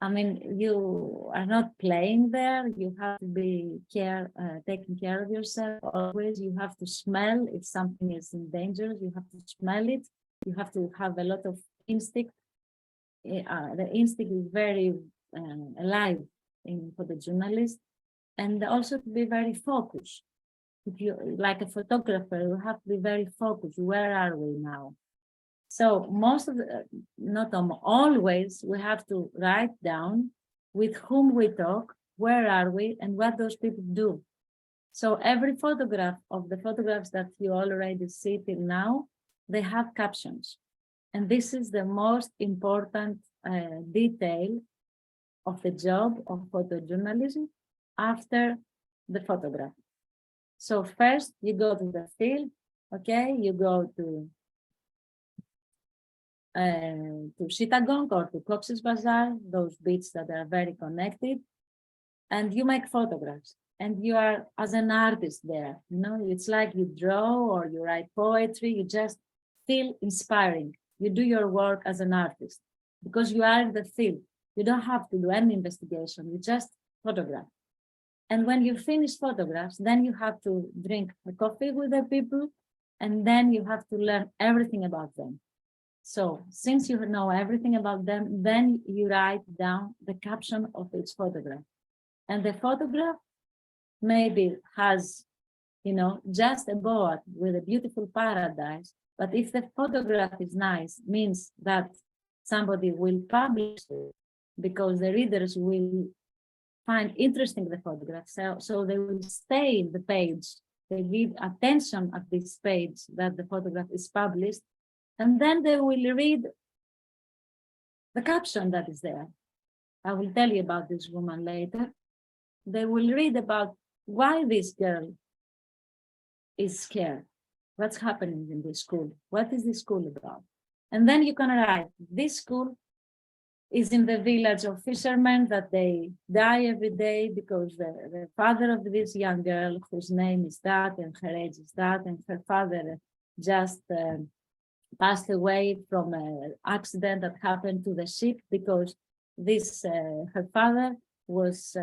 I mean, you are not playing there. You have to be taking care of yourself always. You have to smell if something is in danger. You have to smell it. You have to have a lot of instinct. The instinct is very alive for the journalist, and also to be very focused. If you like a photographer, you have to be very focused. Where are we now? So most of not always, we have to write down with whom we talk, where are we, and what those people do. So every photograph of the photographs that you already see till now, they have captions. And this is the most important detail of the job of photojournalism after the photograph. So first you go to the field, okay, you go to Chittagong or to Cox's Bazar, those beaches that are very connected, and you make photographs. And you are as an artist there, you know, it's like you draw or you write poetry, you just feel inspiring. You do your work as an artist because you are in the field. You don't have to do any investigation, you just photograph. And when you finish photographs, then you have to drink a coffee with the people, and then you have to learn everything about them. So since you know everything about them, then you write down the caption of each photograph. And the photograph maybe has you know, just a board with a beautiful paradise. But if the photograph is nice, means that somebody will publish it because the readers will find interesting the photograph. So they will stay in the page. They give attention at this page that the photograph is published. And then they will read the caption that is there. I will tell you about this woman later. They will read about why this girl is scared. What's happening in this school? What is this school about? And then you can write, this school is in the village of fishermen that they die every day because the father of this young girl, whose name is that and her age is that, and her father just passed away from an accident that happened to the ship because this her father was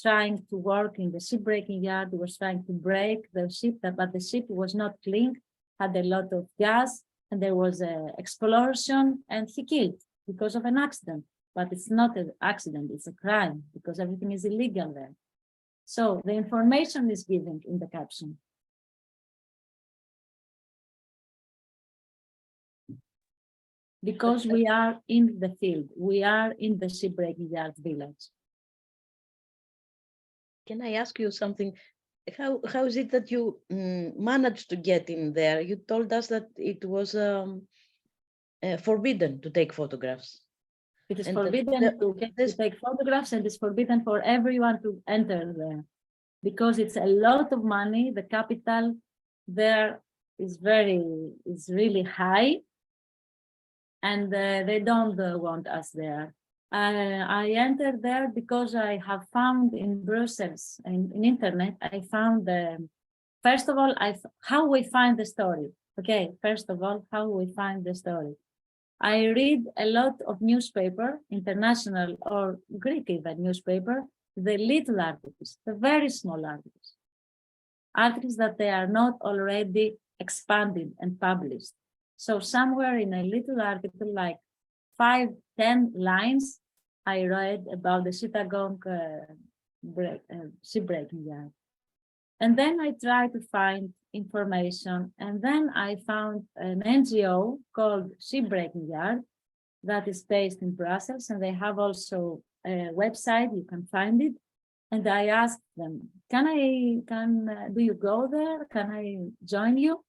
trying to work in the shipbreaking yard, was trying to break the ship, but the ship was not clean, had a lot of gas, and there was an explosion, and he killed because of an accident. But it's not an accident, it's a crime, because everything is illegal there. So the information is given in the caption. Because we are in the field, we are in the shipbreaking yard village. Can I ask you something? How is it that you managed to get in there? You told us that it was forbidden to take photographs. It is And forbidden to take photographs, and it's forbidden for everyone to enter there because it's a lot of money. The capital there is really high, and they don't want us there. I entered there because I have found in Brussels, in internet, I found first of all, how we find the story. Okay, first of all, how we find the story. I read a lot of newspaper, international or Greek even newspaper, the little articles, the very small articles that they are not already expanded and published. So somewhere in a little article, like 5-10 lines, I read about the Chittagong shipbreaking yard. And then I tried to find information, and then I found an NGO called Shipbreaking Yard that is based in Brussels, and they have also a website, you can find it. And I asked them, do you go there? Can I join you?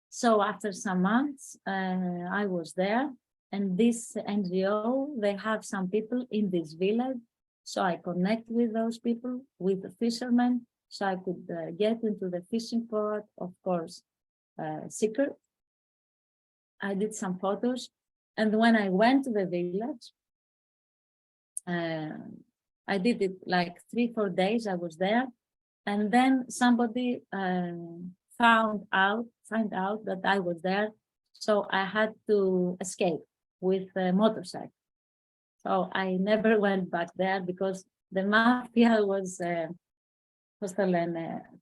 So after some months, I was there, and this NGO, they have some people in this village. So I connect with those people, with the fishermen, so I could get into the fishing port, of course, secret. I did some photos. And when I went to the village, I did it like 3-4 days, I was there. And then somebody found out that I was there. So I had to escape with a motorcycle. So I never went back there because the mafia was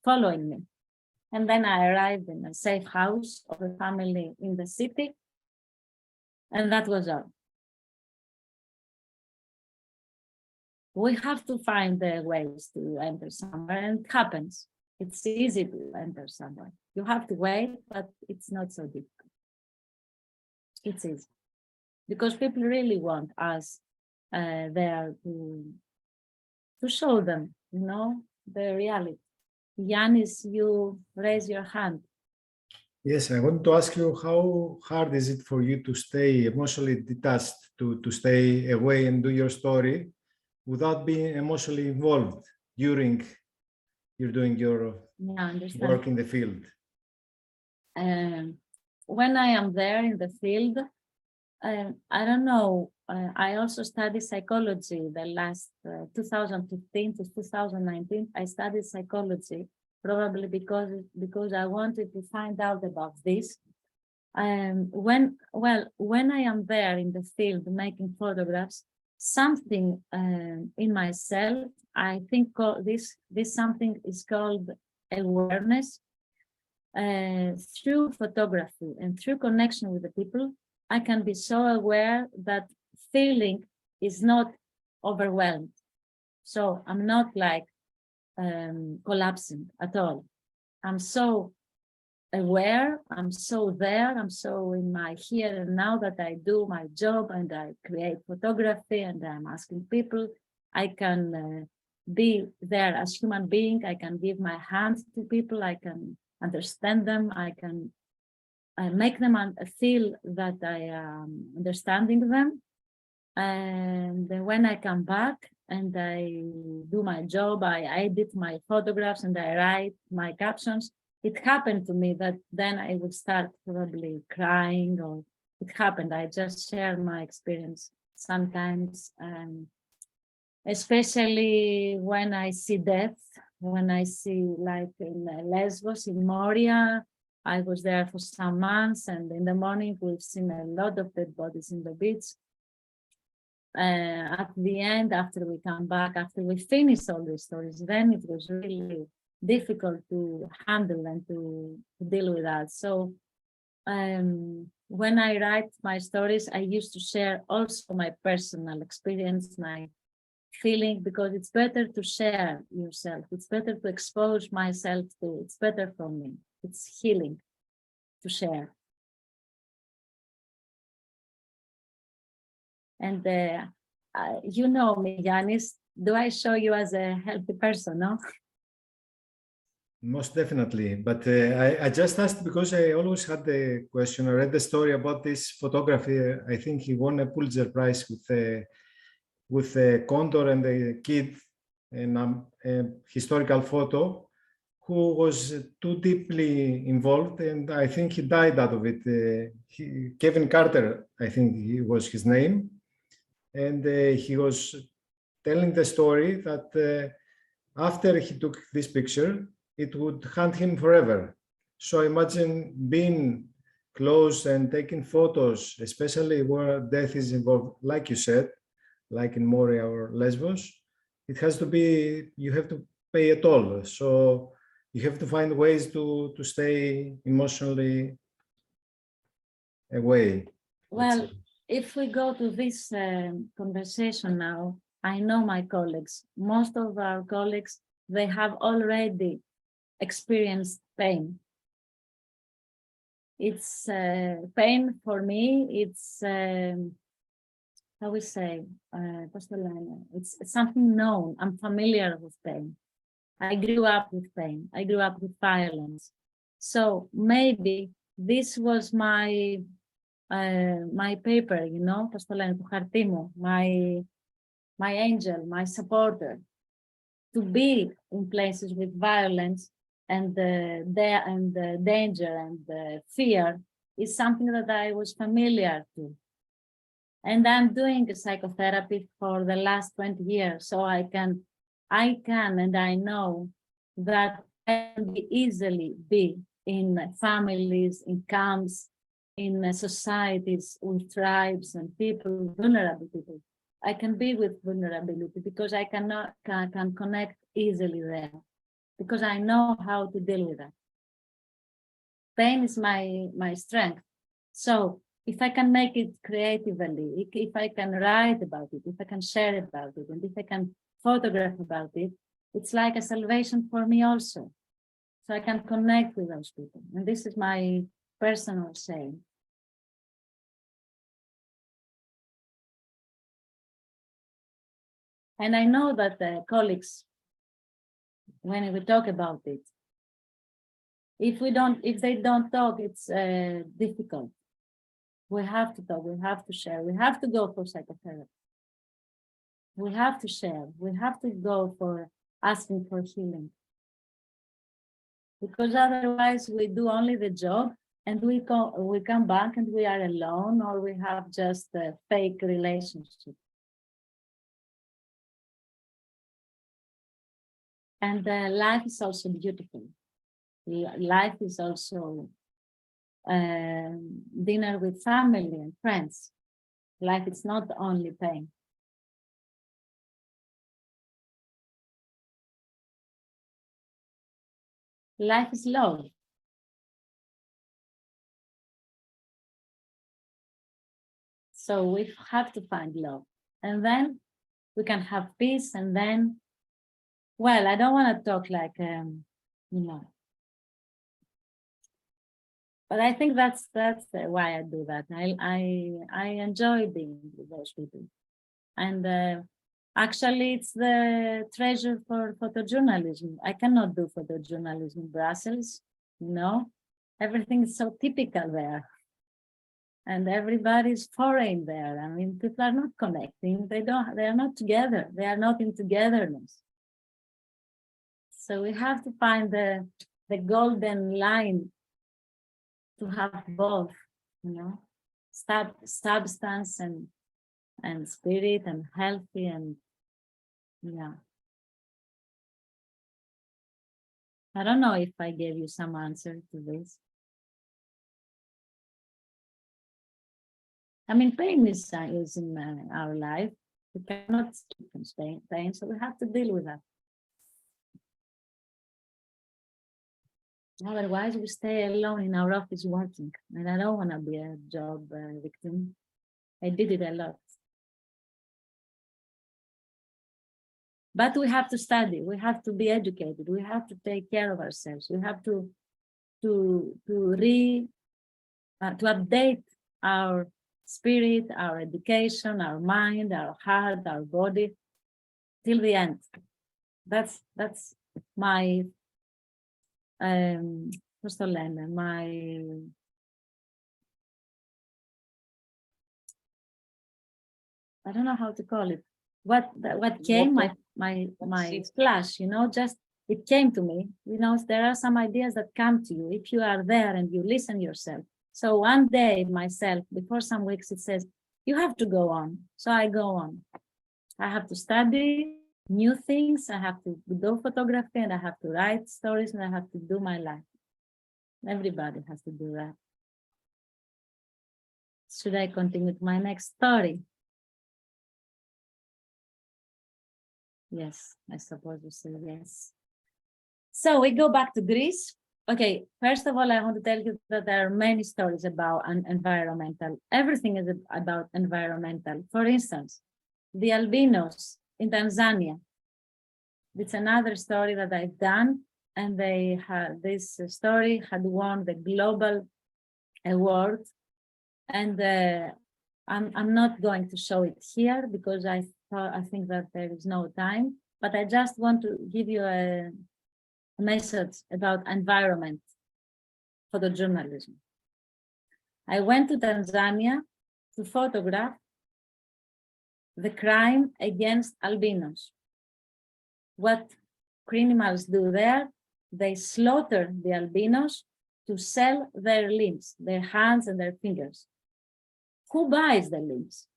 following me. And then I arrived in a safe house of a family in the city. And that was all. We have to find the ways to enter somewhere, and it happens. It's easy to enter somewhere. You have to wait, but it's not so difficult. It's easy. Because people really want us there to show them, the reality. Yanis, you raise your hand. Yes, I want to ask you, how hard is it for you to stay emotionally detached, to stay away and do your story without being emotionally involved during you're doing your work in the field? When I am there in the field, I don't know, I also studied psychology the last 2015 to 2019. I studied psychology, probably because I wanted to find out about this. When I am there in the field making photographs, something in myself, I think this something is called awareness. Through photography and through connection with the people, I can be so aware that feeling is not overwhelmed. So I'm not like collapsing at all. I'm so aware, I'm so there, I'm so in my here and now that I do my job and I create photography and I'm asking people. I can be there as human being. I can give my hand to people. I can understand them. I can make them feel that I am understanding them. And then when I come back and I do my job, I edit my photographs and I write my captions. It happened to me that then I would start probably crying, or it happened. I just share my experience sometimes, especially when I see death, when I see, like in Lesbos, in Moria. I was there for some months, and in the morning we've seen a lot of dead bodies in the beach. At the end, after we come back, after we finish all these stories, then it was really difficult to handle and to deal with that. So when I write my stories, I used to share also my personal experience, my feeling, because it's better to share yourself. It's better to expose myself to, it's better for me. It's healing to share. And you know me, Yanis, do I show you as a healthy person, no? Most definitely. But I just asked because I always had the question. I read the story about this photography. I think he won a Pulitzer Prize with the condor and the kid in a historical photo, who was too deeply involved, and I think he died out of it. Kevin Carter, I think he was his name, and he was telling the story that after he took this picture, it would haunt him forever. So imagine being close and taking photos, especially where death is involved, like you said, like in Moria or Lesbos. It has to be, you have to pay a toll. So you have to find ways to stay emotionally away. Well, if we go to this conversation now, I know my colleagues, most of our colleagues, they have already experienced pain. It's pain for me, it's, how we say, it's something known. I'm familiar with pain. I grew up with pain. I grew up with violence. So maybe this was my my paper, you know, my angel, my supporter, to be in places with violence and the danger and the fear is something that I was familiar to. And I'm doing a psychotherapy for the last 20 years, so I can and I know that I can easily be in families, in camps, in societies with tribes and people, vulnerable people. I can be with vulnerability because I can connect easily there, because I know how to deal with that. Pain is my strength. So if I can make it creatively, if I can write about it, if I can share about it, and if I can photograph about it, it's like a salvation for me also. So I can connect with those people. And this is my personal saying. And I know that the colleagues, when we talk about it, if they don't talk, it's difficult. We have to talk, we have to share, we have to go for psychotherapy. We have to share, we have to go for asking for healing. Because otherwise we do only the job and we come back and we are alone, or we have just a fake relationship. And life is also beautiful. Life is also dinner with family and friends. Life is not only pain. Life is love. So we have to find love. And then we can have peace. And then, well, I don't want to talk like, you know, But I think that's why I do that. I enjoy being with those people, and actually, it's the treasure for photojournalism. I cannot do photojournalism in Brussels. No, everything is so typical there, and everybody's foreign there. I mean, people are not connecting. They are not together. They are not in togetherness. So we have to find the golden line to have both, you know, substance and spirit and healthy, and yeah. I don't know if I gave you some answer to this. I mean, pain is in our life. We cannot escape from pain, so we have to deal with that. Otherwise, we stay alone in our office working, and I don't want to be a job victim. I did it a lot. But we have to study. We have to be educated. We have to take care of ourselves. We have to update our spirit, our education, our mind, our heart, our body, till the end. That's my my I don't know how to call it. What came my flash, you know, just it came to me. You know, there are some ideas that come to you if you are there and you listen yourself. So one day myself, before some weeks, it says, you have to go on. So I go on. I have to study new things. I have to do photography, and I have to write stories, and I have to do my life. Everybody has to do that. Should I continue with my next story? Yes, I suppose you say yes. So we go back to Greece. Okay, first of all, I want to tell you that there are many stories about environmental. Everything is about environmental. For instance, the albinos in Tanzania. It's another story that I've done, and this story had won the global award. And I'm not going to show it here because I think that there is no time, but I just want to give you a message about environment photojournalism. I went to Tanzania to photograph the crime against albinos. What criminals do there, they slaughter the albinos to sell their limbs, their hands and their fingers. Who buys the limbs?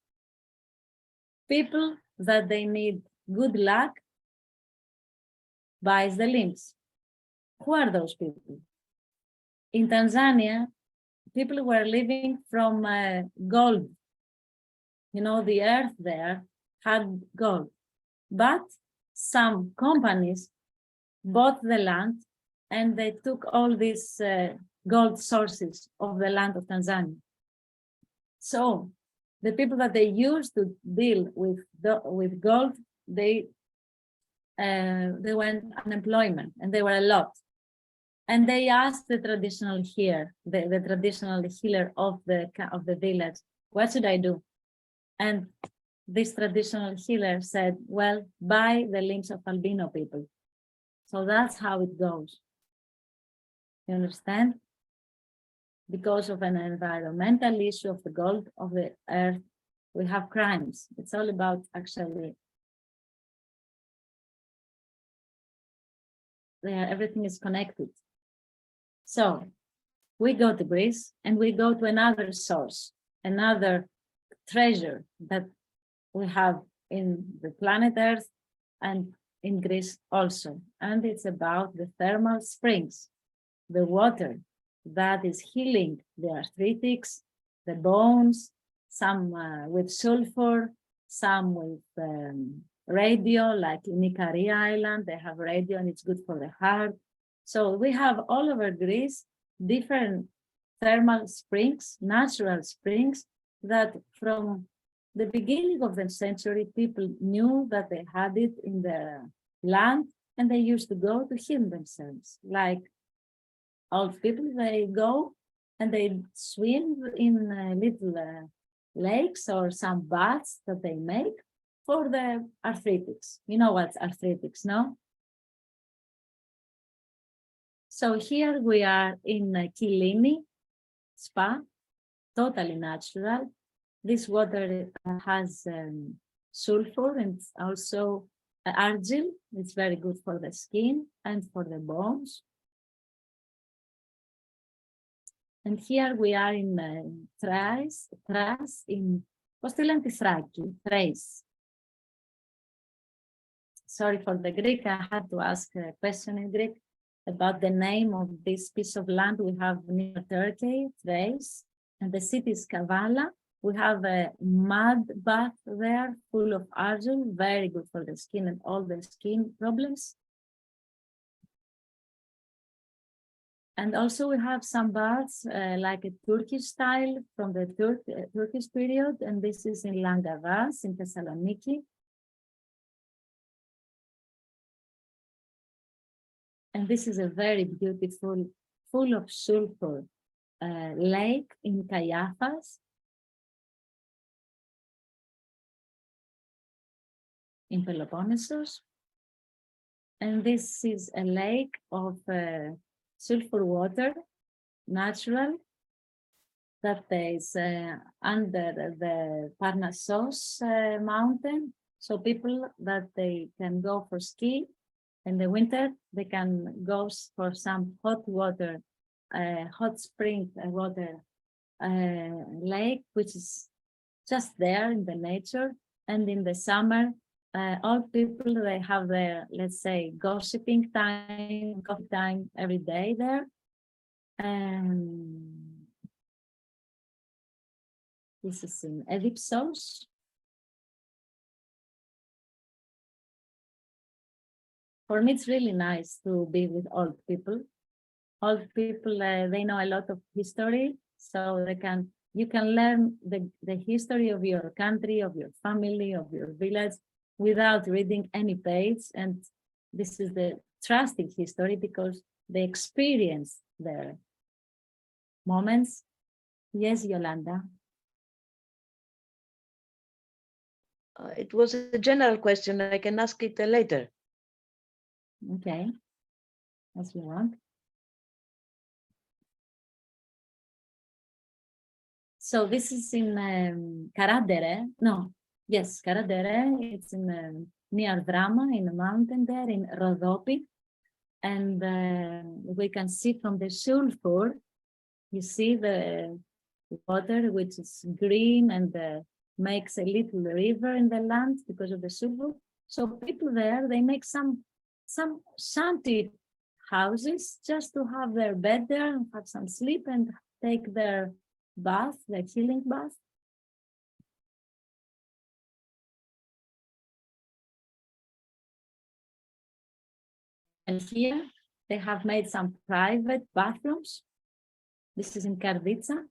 People that they need good luck buys the limbs. Who are those people? In Tanzania, people were living from gold. You know, the earth there had gold, but some companies bought the land and they took all these gold sources of the land of Tanzania. So the people that they used to deal with gold, they went unemployment, and they were a lot. And they asked the traditional healer, the traditional healer of the village, what should I do? And this traditional healer said, well, buy the limbs of albino people. So that's how it goes. You understand? Because of an environmental issue of the gold of the earth, we have crimes. It's all about actually, everything is connected. So we go to Greece and we go to another source, another treasure that we have in the planet Earth and in Greece also. And it's about the thermal springs, the water that is healing the arthritics, the bones, some with sulfur, some with radio, like in Ikaria Island, they have radio and it's good for the heart. So we have all over Greece different thermal springs, natural springs, that from the beginning of the century, people knew that they had it in the land and they used to go to heal themselves. Like old people, they go and they swim in little lakes or some baths that they make for the arthritics. You know what's arthritics, no? So here we are in Kyllini spa, totally natural. This water has sulfur and also argil. It's very good for the skin and for the bones. And here we are in Thrace, in, πώς τη λένε τη Θράκη, Thrace. Sorry for the Greek, I had to ask a question in Greek about the name of this piece of land we have near Turkey, Thrace, and the city is Kavala. We have a mud bath there full of argil, very good for the skin and all the skin problems. And also we have some baths like a Turkish style from the Turkish period, and this is in Langavas in Thessaloniki. And this is a very beautiful, full of sulfur lake in Kayafas, in Peloponnesus. And this is a lake of sulfur water, natural, that is under the Parnassos mountain. So people that they can go for ski in the winter, they can go for some hot water, hot spring water lake, which is just there in the nature. And in the summer, all people, they have their, let's say, gossiping time, coffee time every day there. And this is in Edipsos. For me, it's really nice to be with old people. Old people, they know a lot of history, so you can learn the history of your country, of your family, of your village, without reading any page. And this is the trusting history because they experience their moments. Yes, Yolanda. It was a general question. I can ask it later. Okay, as you want. So this is in Karadere. No, yes, Karadere. It's in near Drama, in a mountain there in Rhodope. And we can see from the sulfur, you see the water, which is green and makes a little river in the land because of the sulfur. So people there, they make some shanty houses just to have their bed there and have some sleep and take their bath, their healing bath. And here they have made some private bathrooms. This is in Karditsa.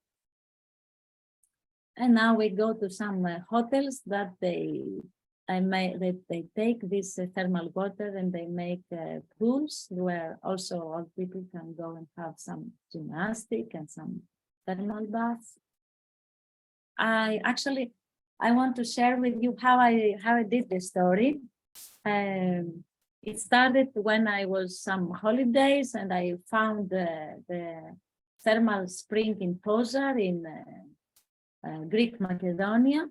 And now we go to some hotels that they take this thermal water and they make pools where also all people can go and have some gymnastic and some thermal baths. I want to share with you how I did this story. It started when I was some holidays and I found the thermal spring in Pozar in Greek Macedonia.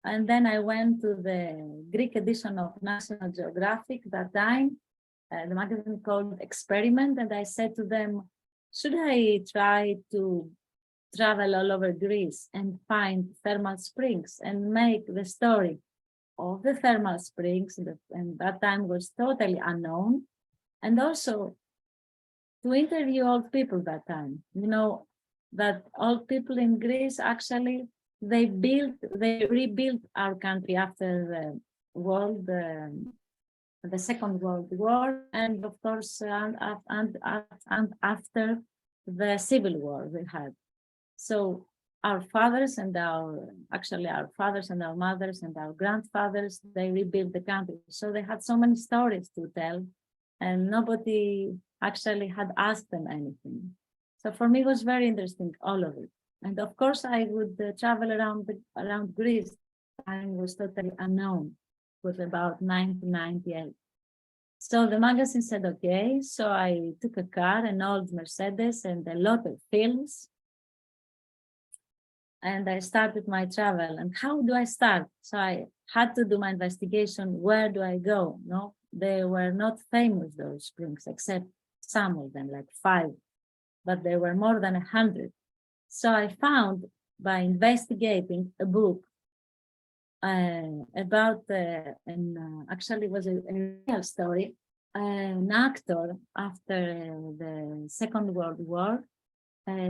And then I went to the Greek edition of National Geographic that time, the magazine called Experiment. And I said to them, should I try to travel all over Greece and find thermal springs and make the story of the thermal springs, and that time was totally unknown, and also to interview old people that time. You know, that old people in Greece actually, they rebuilt our country after the Second World War, and of course, and after the Civil War we had. So our fathers and our fathers and our mothers and our grandfathers, they rebuilt the country. So they had so many stories to tell, and nobody actually had asked them anything. So for me, it was very interesting, all of it. And of course, I would travel around Greece. Time was totally unknown. It was about 1998. So the magazine said, okay. So I took a car, an old Mercedes, and a lot of films. And I started my travel. And how do I start? So I had to do my investigation. Where do I go? No, they were not famous, those springs, except some of them, like 5, but there were more than 100. So I found, by investigating, a book about, actually it was a real story, an actor after the Second World War.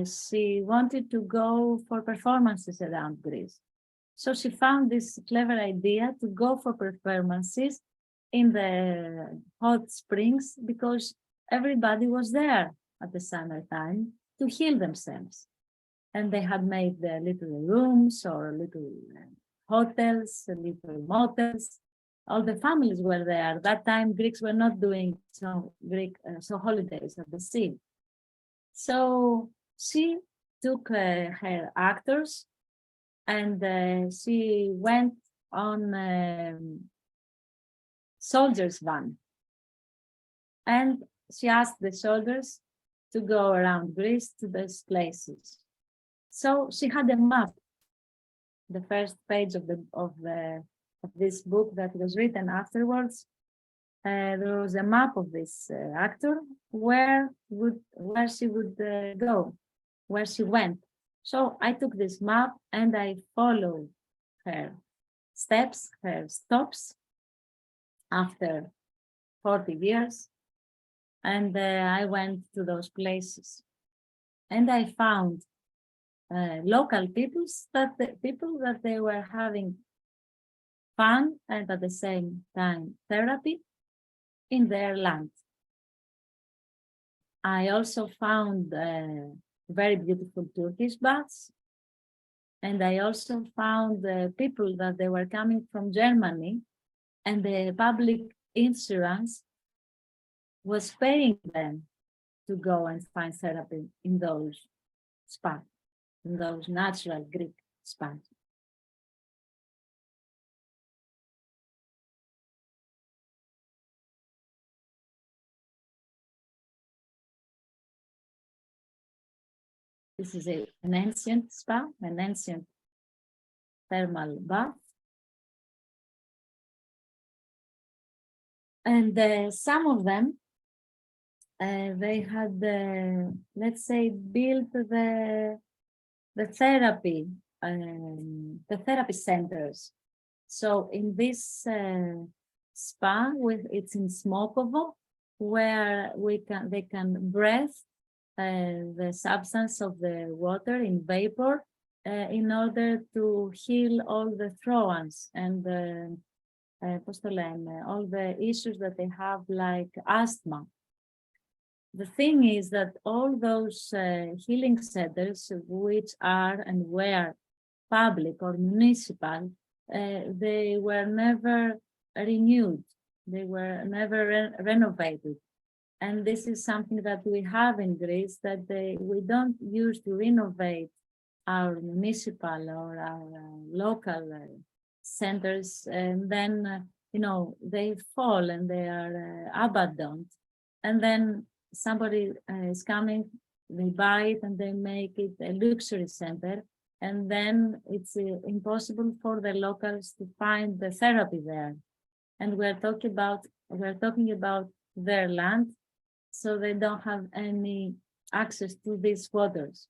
She wanted to go for performances around Greece. So she found this clever idea to go for performances in the hot springs because everybody was there at the summertime to heal themselves. And they had made the little rooms or little hotels, little motels. All the families were there. At that time, Greeks were not doing so holidays at the sea. So she took her actors and she went on soldier's van. And she asked the soldiers to go around Greece to those places. So she had a map. The first page of this book that was written afterwards, there was a map of this actor where she would go, where she went. So I took this map and I followed her steps, her stops after 40 years. And I went to those places. And I found local people that they were having fun and at the same time therapy in their land. I also found very beautiful Turkish baths. And I also found people that they were coming from Germany, and the public insurance was paying them to go and find therapy in those spas, in those natural Greek spas. This is an ancient spa, an ancient thermal bath. And some of them, they had, let's say, built the therapy centers. So in this spa, it's in Smokovo, where they can breathe the substance of the water in vapor in order to heal all the throats and all the issues that they have, like asthma. The thing is that all those healing centers, which are and were public or municipal, they were never renewed. They were never renovated. And this is something that we have in Greece, that we don't use to renovate our municipal or our local centers. And then, they fall and they are abandoned. And then somebody is coming, they buy it and they make it a luxury center. And then it's impossible for the locals to find the therapy there. And we're talking about their land, so they don't have any access to these waters.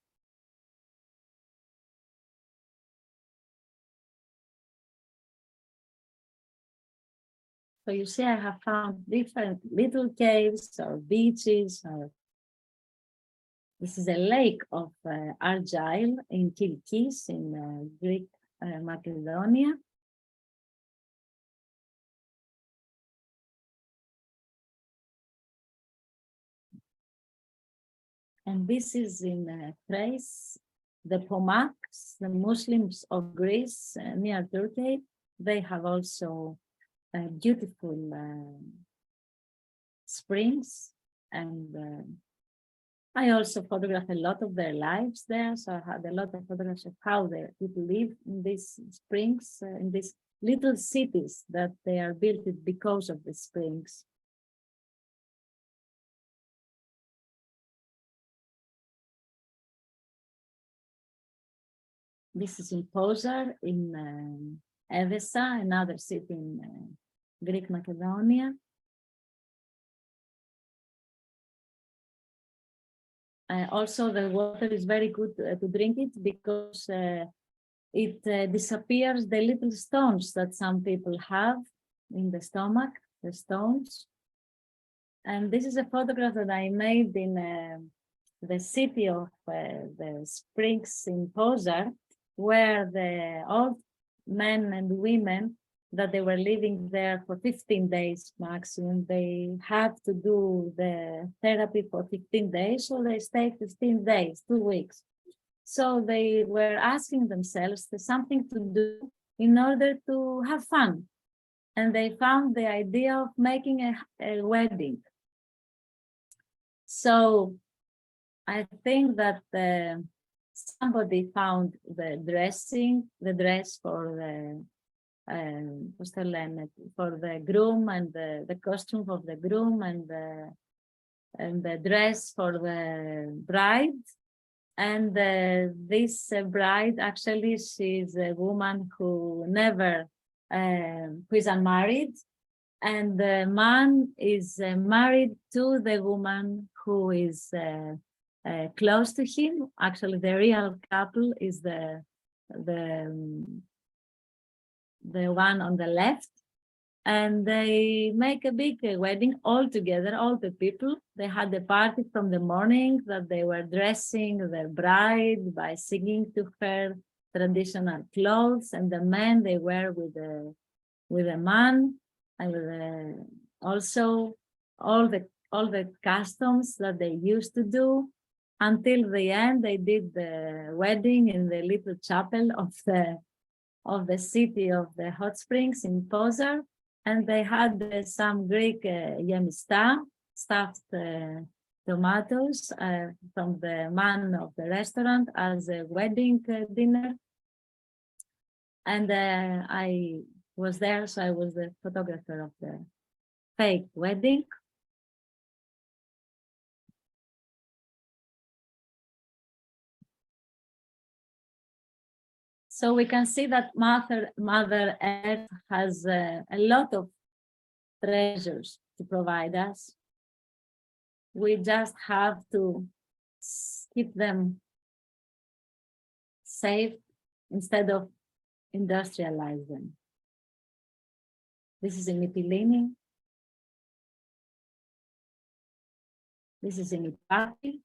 So you see, I have found different little caves or beaches. This is a lake of Argyle in Kilkis in Greek Macedonia. And this is in Thrace, the Pomaks, the Muslims of Greece near Turkey. They have also beautiful springs and I also photographed a lot of their lives there, so I had a lot of photographs of how the people live in these springs, in these little cities that they are built because of the springs. This is in Pozar, in Edessa, another city in Greek Macedonia. Also, the water is very good to drink it because it disappears the little stones that some people have in the stomach, the stones. And this is a photograph that I made in the city of the springs in Pozar, where the old men and women that they were living there for 15 days maximum, they had to do the therapy for 15 days, so they stayed 15 days, 2 weeks. So they were asking themselves for something to do in order to have fun. And they found the idea of making a wedding. So I think that somebody found the dress for the for the groom, and the costume of the groom, and the dress for the bride. And this bride, actually, she's a woman who who is unmarried, and the man is married to the woman who is close to him. Actually, the real couple is the one on the left, and they make a big wedding all together, all the people. They had a party from the morning that they were dressing their bride by singing to her traditional clothes, and the men they were with a man, and also all the customs that they used to do. Until the end, they did the wedding in the little chapel of the city of the hot springs in Pozar, and they had some Greek yemista, stuffed tomatoes from the man of the restaurant as a wedding dinner. And I was there, so I was the photographer of the fake wedding. So we can see that Mother Earth has a lot of treasures to provide us. We just have to keep them safe instead of industrialize them. This is in Mytilene. This is in Ipati.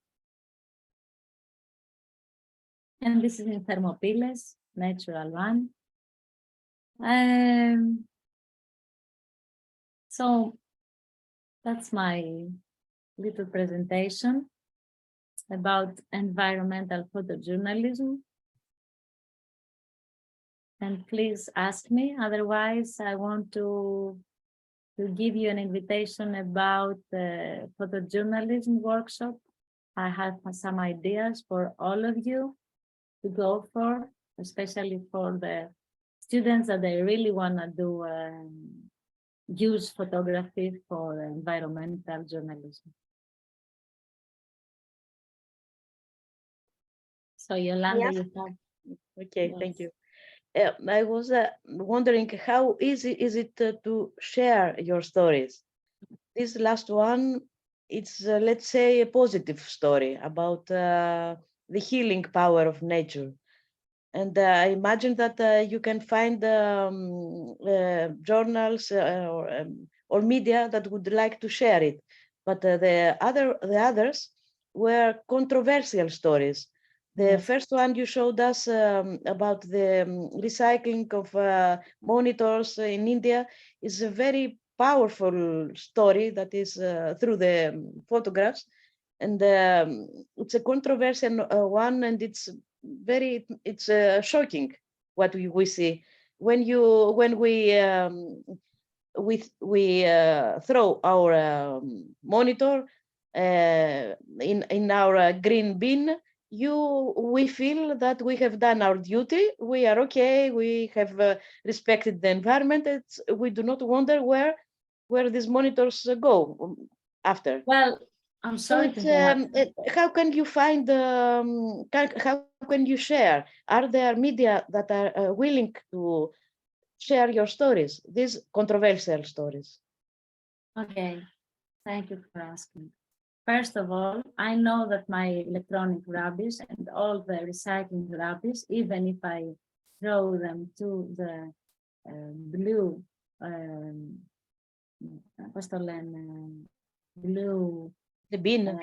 And this is in Thermopyles, natural one. So that's my little presentation about environmental photojournalism. And please ask me, otherwise I want to give you an invitation about the photojournalism workshop. I have some ideas for all of you to go for, especially for the students that they really want to do use photography for environmental journalism. So Yolanda, Yes. you have. Okay, Yes. thank you. I was wondering how easy is it to share your stories? This last one, it's let's say a positive story about the healing power of nature. And I imagine that you can find journals or media that would like to share it. But the others were controversial stories. The Yes. first one you showed us about the recycling of monitors in India is a very powerful story that is through the photographs. And it's a controversial one, and it's shocking what we see when we throw our monitor. in our green bin, we feel that we have done our duty. We are okay. We have respected the environment. We do not wonder where these monitors go after. Well, I'm sorry to interrupt. How can you find? How can you share? Are there media that are willing to share your stories? These controversial stories. Okay, thank you for asking. First of all, I know that my electronic rubbish and all the recycling rubbish, even if I throw them to the blue, blue The bin.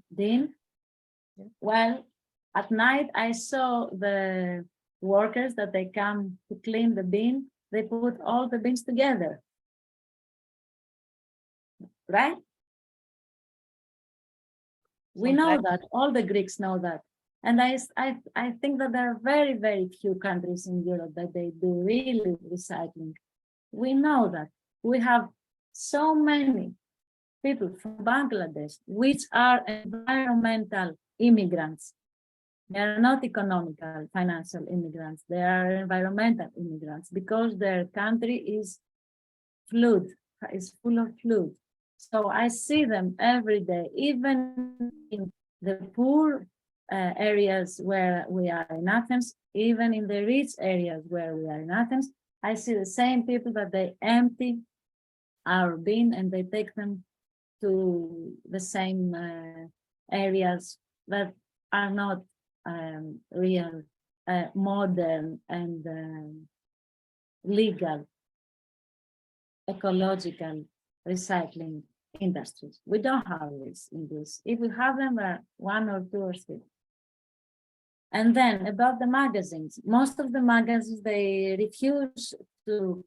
bin. Well, at night I saw the workers that they come to clean the bin. They put all the bins together, right? We know that, all the Greeks know that. And I think that there are very, very few countries in Europe that they do really recycling. We know that. We have so many people from Bangladesh, which are environmental immigrants. They are not economical, financial immigrants. They are environmental immigrants because their country is flood, is full of flood. So I see them every day, even in the poor areas where we are in Athens, even in the rich areas where we are in Athens. I see the same people that they empty our bin and they take them to the same areas that are not real modern and legal ecological recycling industries. We don't have this in this. If we have them, one or two or three. And then about the magazines, most of the magazines, they refuse to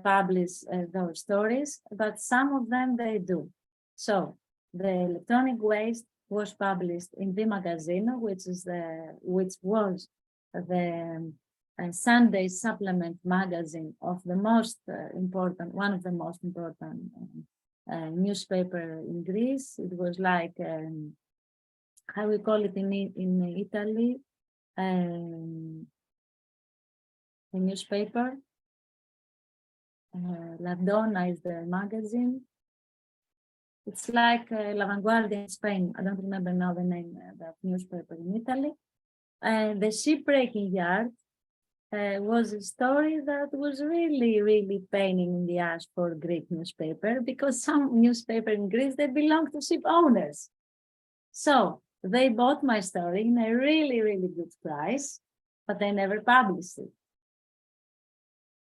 publish those stories, but some of them they do. So the electronic waste was published in the Magazzino, which was the Sunday supplement magazine of the most important, one of the most important newspaper in Greece. It was like, how we call it in Italy, a newspaper. La Donna is the magazine. It's like La Vanguardia in Spain. I don't remember now the name of that newspaper in Italy. The shipbreaking yard was a story that was really, really paining in the ass for Greek newspaper, because some newspaper in Greece, they belong to ship owners. So they bought my story in a really, really good price, but they never published it.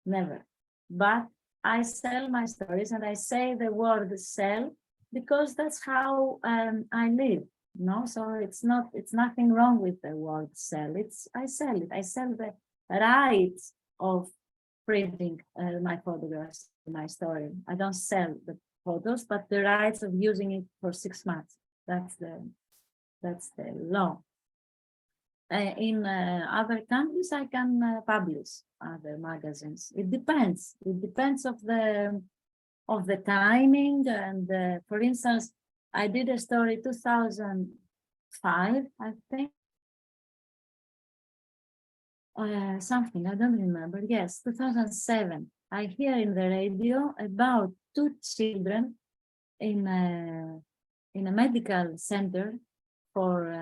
Never. But I sell my stories, and I say the word sell because that's how I live. No, so it's nothing wrong with the word sell. I sell it. I sell the rights of printing my photographs, my story. I don't sell the photos, but the rights of using it for 6 months. That's the law. In other countries, I can publish other magazines. It depends. It depends of the timing. And for instance, I did a story 2005, I think. Something, I don't remember. Yes, 2007. I hear in the radio about 2 children in a medical center for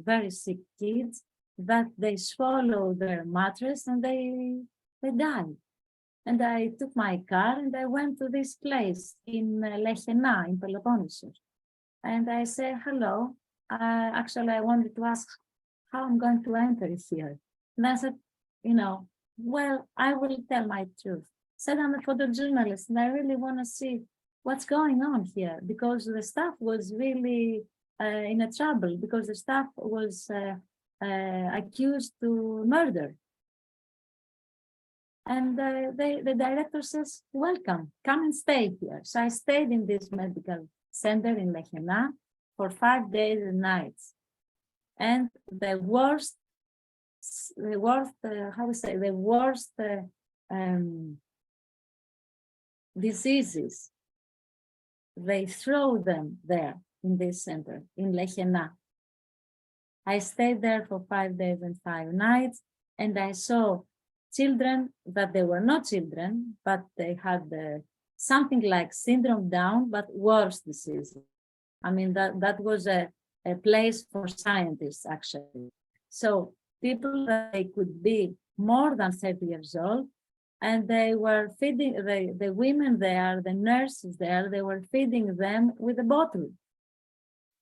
very sick kids, that they swallow their mattress and they die. And I took my car and I went to this place in Lechena, in Peloponnesus. And I said, hello, actually I wanted to ask how I'm going to enter here. And I said, well, I will tell my truth. I said, I'm a photojournalist and I really want to see what's going on here, because the staff was really in a trouble, because the staff was accused to murder. And the director says, welcome, come and stay here. So I stayed in this medical center in Lechena for 5 days and nights. And the worst diseases, they throw them there. in this center, in Lechena. I stayed there for 5 days and 5 nights, and I saw children that they were not children, but they had something like syndrome Down, but worse disease. I mean, that was a place for scientists, actually. So people that they could be more than 30 years old, and they were feeding, the women there, the nurses there, they were feeding them with a bottle,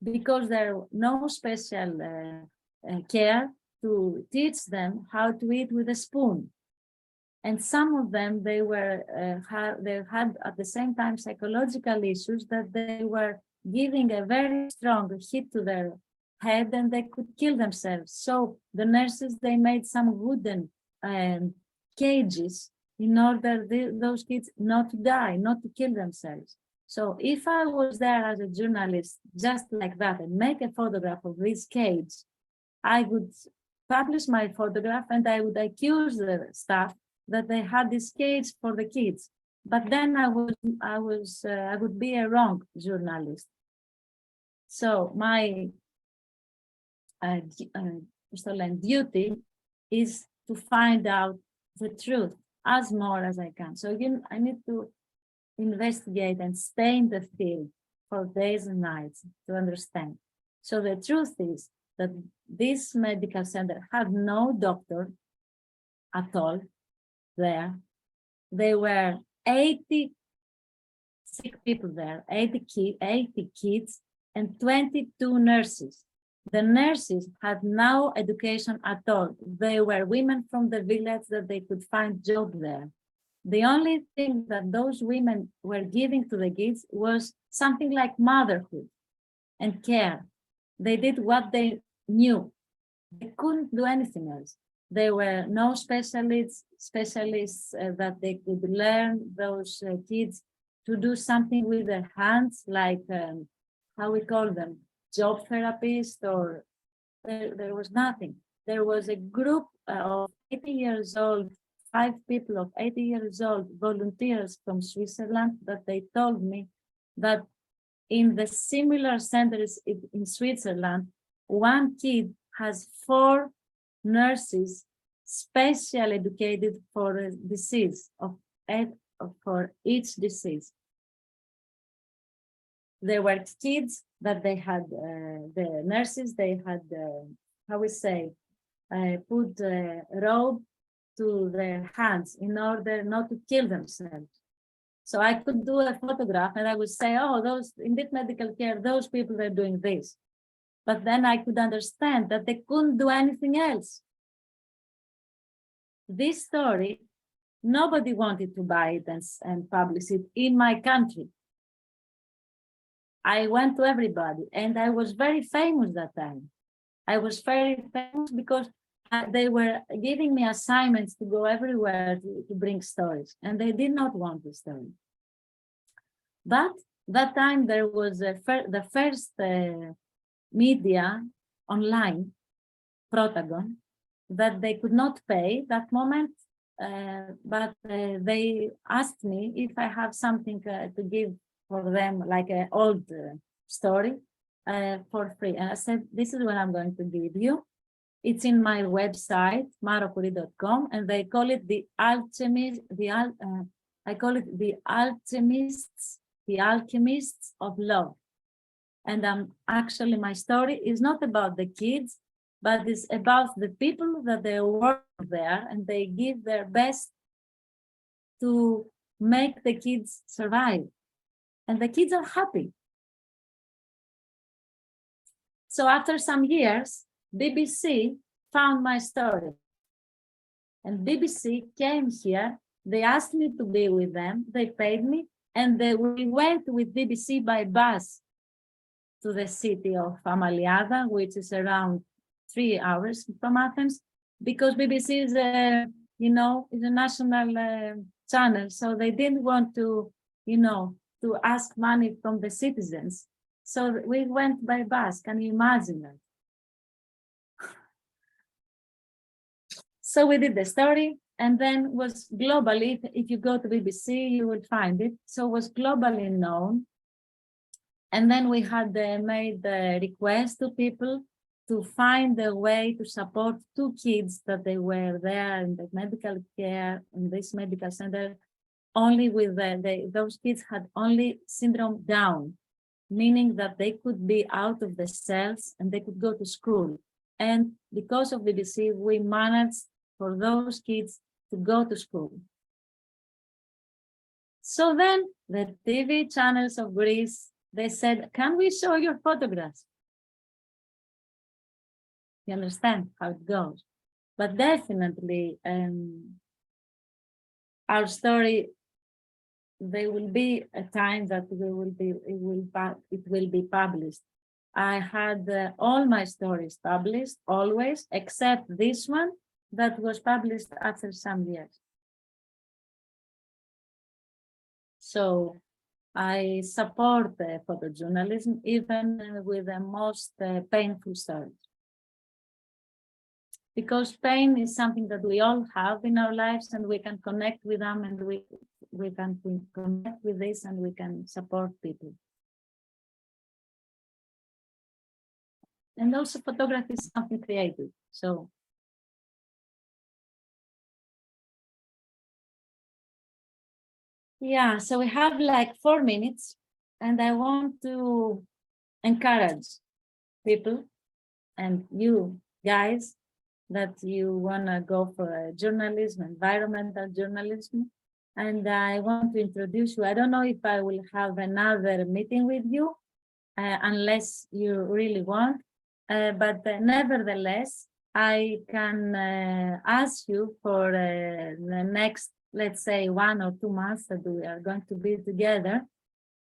because there was no special care to teach them how to eat with a spoon. And some of them, they had at the same time psychological issues, that they were giving a very strong hit to their head and they could kill themselves. So the nurses, they made some wooden cages in order those kids not to die, not to kill themselves. So if I was there as a journalist, just like that, and make a photograph of this cage, I would publish my photograph and I would accuse the staff that they had this cage for the kids. But then I would be a wrong journalist. So my duty is to find out the truth as more as I can. So I need to investigate and stay in the field for days and nights to understand. So the truth is that this medical center had no doctor at all there. There were 80 sick people there, 80 kids and 22 nurses. The nurses had no education at all. They were women from the village that they could find job there. The only thing that those women were giving to the kids was something like motherhood and care. They did what they knew. They couldn't do anything else. There were no specialists that they could learn those kids to do something with their hands, like how we call them, job therapist, or there was nothing. There was a group of 80 years old, 5 people of 80 years old volunteers from Switzerland, that they told me that in the similar centers in Switzerland, one kid has 4 nurses specially educated for a disease for each disease. There were kids that they had, the nurses, they had, how we say, put a rope to their hands in order not to kill themselves. So I could do a photograph and I would say, oh, those in this medical care, those people are doing this. But then I could understand that they couldn't do anything else. This story, nobody wanted to buy it and publish it in my country. I went to everybody and I was very famous that time. I was very famous because they were giving me assignments to go everywhere to bring stories, and they did not want the story. But that time there was the first media online, Protagon, that they could not pay that moment, but they asked me if I have something to give for them, like an old story for free. And I said, this is what I'm going to give you. It's in my website, marocurie.com, and they call it the alchemist, I call it the alchemists of love. And actually my story is not about the kids, but it's about the people that they work there and they give their best to make the kids survive. And the kids are happy. So after some years, BBC found my story. And BBC came here, they asked me to be with them, they paid me, and we went with BBC by bus to the city of Amaliada, which is around 3 hours from Athens, because BBC is a national channel, so they didn't want to, to ask money from the citizens. So we went by bus. Can you imagine that? So we did the story, and then was globally, if you go to BBC, you will find it. So it was globally known. And then we had made the request to people to find a way to support 2 kids that they were there in the medical care in this medical center, only with those kids had only syndrome Down, meaning that they could be out of the cells and they could go to school. And because of BBC, we managed for those kids to go to school. So then the TV channels of Greece, they said, can we show your photographs? You understand how it goes. But definitely our story, there will be a time that it will be published. I had all my stories published always, except this one that was published after some years. So I support photojournalism even with the most painful stories. Because pain is something that we all have in our lives and we can connect with them and we can connect with this and we can support people. And also photography is something creative. So yeah, so we have like 4 minutes and I want to encourage people and you guys that you want to go for journalism, environmental journalism. And I want to introduce you. I don't know if I will have another meeting with you unless you really want. But nevertheless, I can ask you for the next, let's say 1 or 2 months that we are going to be together.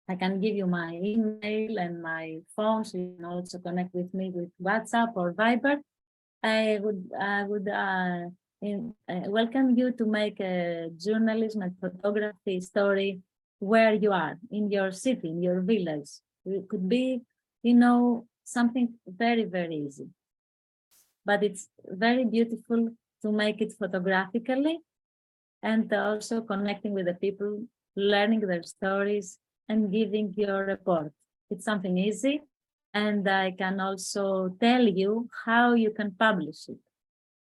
I can give you my email and my phone, so you can also connect with me with WhatsApp or Viber. I would welcome you to make a journalism and photography story where you are, in your city, in your village. It could be, something very, very easy. But it's very beautiful to make it photographically and also connecting with the people, learning their stories and giving your report. It's something easy. And I can also tell you how you can publish it.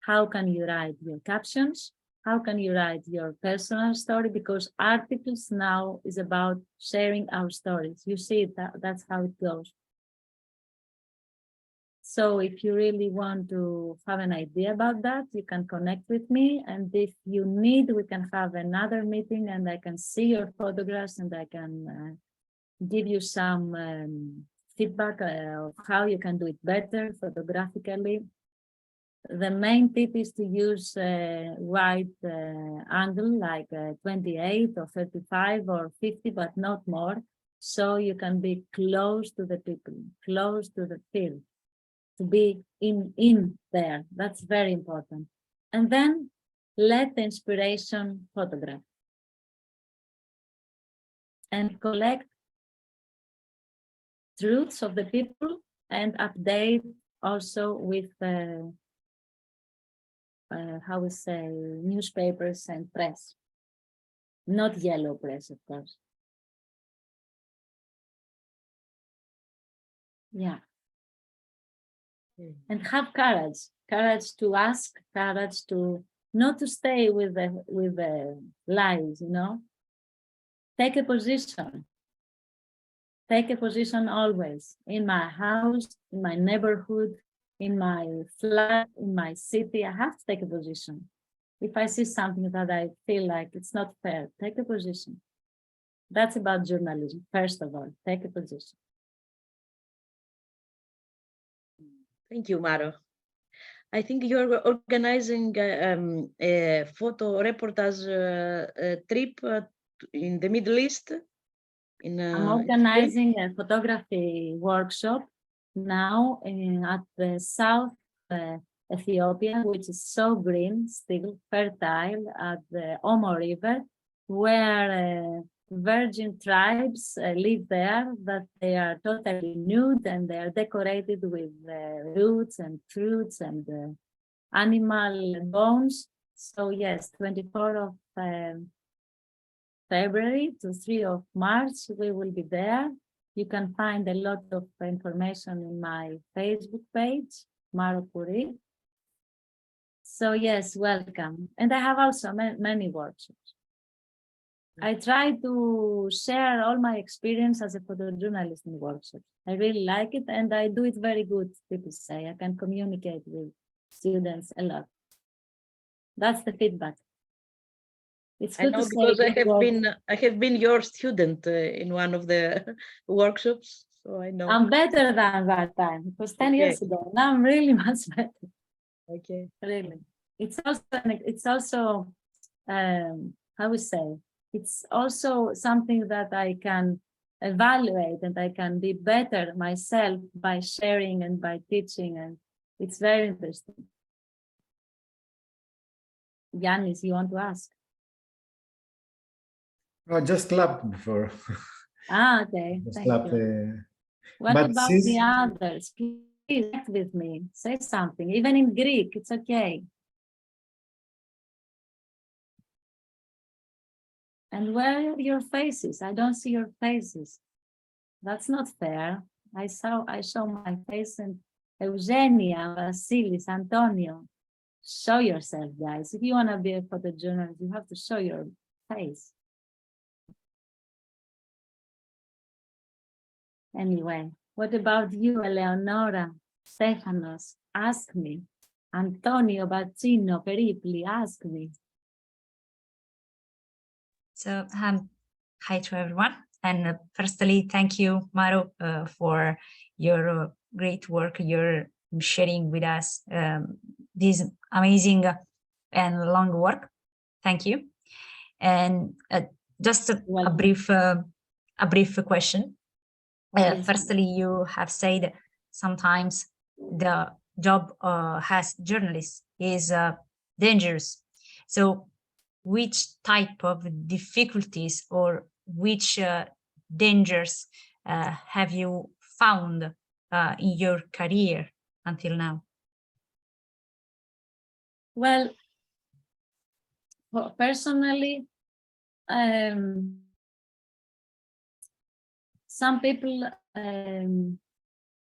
How can you write your captions? How can you write your personal story? Because articles now is about sharing our stories. You see, that's how it goes. So if you really want to have an idea about that, you can connect with me. And if you need, we can have another meeting and I can see your photographs and I can give you some feedback of how you can do it better photographically. The main tip is to use wide angle like 28 or 35 or 50, but not more. So you can be close to the people, close to the field, to be in there. That's very important. And then let the inspiration photograph and collect truths of the people and update also with how we say, newspapers and press, not yellow press, of course. Yeah. And have courage to ask, courage to not to stay with the lies, Take a position. Take a position always in my house, in my neighborhood, in my flat, in my city. I have to take a position. If I see something that I feel like it's not fair, take a position. That's about journalism. First of all, take a position. Thank you, Maro. I think you're organizing a photo reportage trip in the Middle East. I'm organizing a photography workshop now at the South Ethiopia, which is so green, still fertile, at the Omo River, where virgin tribes live there, that they are totally nude and they are decorated with roots and fruits and animal bones. So yes, 24th of February to 3 of March, we will be there. You can find a lot of information in my Facebook page, Maro Puri. So yes, welcome. And I have also many workshops. I try to share all my experience as a photojournalist in workshops. I really like it, and I do it very good, people say. I can communicate with students a lot. That's the feedback. It's I good know to because say I have been your student in one of the workshops, so I know. I'm better than that time. It was 10 years ago. Now I'm really much better. Okay. Really. It's also how we say, it's also something that I can evaluate, and I can be better myself by sharing and by teaching, and it's very interesting. Yanis, you want to ask? I just clapped before. Okay, Just thank clapped. you. What But about since the others? Please act with me. Say something, even in Greek, it's okay. And where are your faces? I don't see your faces. That's not fair. I show my face, and Eugenia, Vasilis, Antonio. Show yourself, guys. If you want to be a photojournalist, you have to show your face. Anyway, what about you, Eleonora, Stefanos? Ask me. Antonio, Bacino, Peripli, ask me. So, hi to everyone. And firstly, thank you, Maro, for your great work you're sharing with us, this amazing and long work. Thank you. And just a brief question. Firstly, you have said sometimes the job as journalist is dangerous. So which type of difficulties or which dangers have you found in your career until now? Well, personally, some people,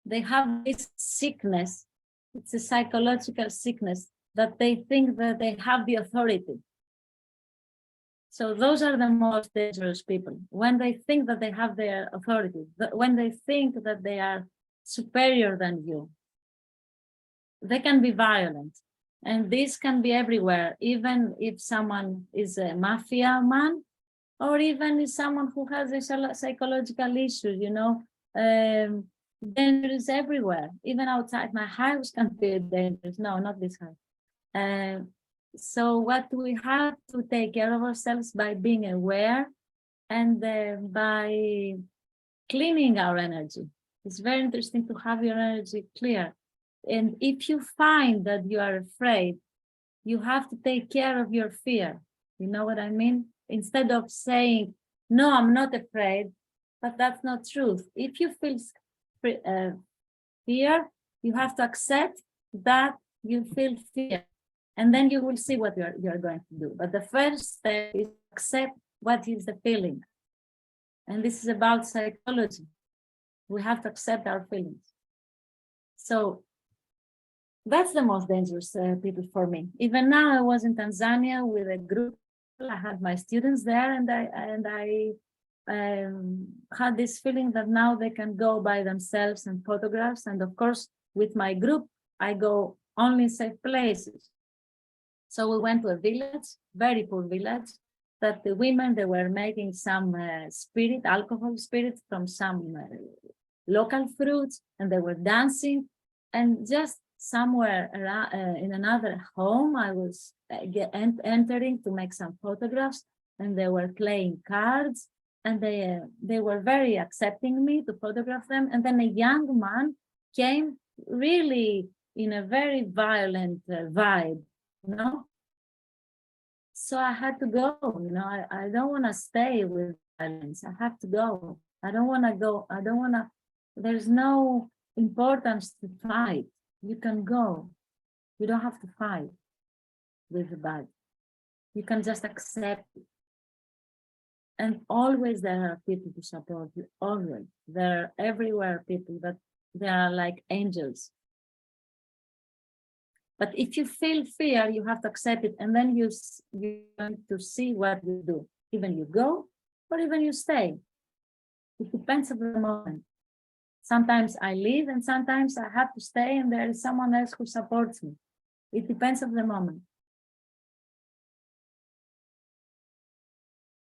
they have this sickness. It's a psychological sickness that they think that they have the authority. So those are the most dangerous people, when they think that they have their authority, when they think that they are superior than you. They can be violent, and this can be everywhere, even if someone is a mafia man, or even if someone who has a psychological issue, you know, dangerous everywhere, even outside my house can be dangerous. No, not this house. So what we have to take care of ourselves by being aware and by cleaning our energy. It's very interesting to have your energy clear. And if you find that you are afraid, you have to take care of your fear. You know what I mean? Instead of saying, no, I'm not afraid, but that's not truth. If you feel fear, you have to accept that you feel fear. And then you will see what you're going to do. But the first step is accept what is the feeling. And this is about psychology. We have to accept our feelings. So that's the most dangerous people for me. Even now, I was in Tanzania with a group. I had my students there, and I had this feeling that now they can go by themselves and photographs. And of course, with my group, I go only in safe places. So we went to a village, very poor village, that the women, they were making some alcohol spirit from some local fruits, and they were dancing. And just somewhere around, in another home, I was entering to make some photographs, and they were playing cards, and they were very accepting me to photograph them. And then a young man came really in a very violent vibe, you know. So I had to go, you know, I don't want to stay with violence. I have to go. I don't want to go. I don't want to, there's no importance to fight. You can go. You don't have to fight with the bad. You can just accept it. And always there are people to support you, always. There are everywhere people that they are like angels. But if you feel fear, you have to accept it, and then you're going to see what you do. Even you go, or even you stay. It depends on the moment. Sometimes I leave, and sometimes I have to stay, and there is someone else who supports me. It depends on the moment.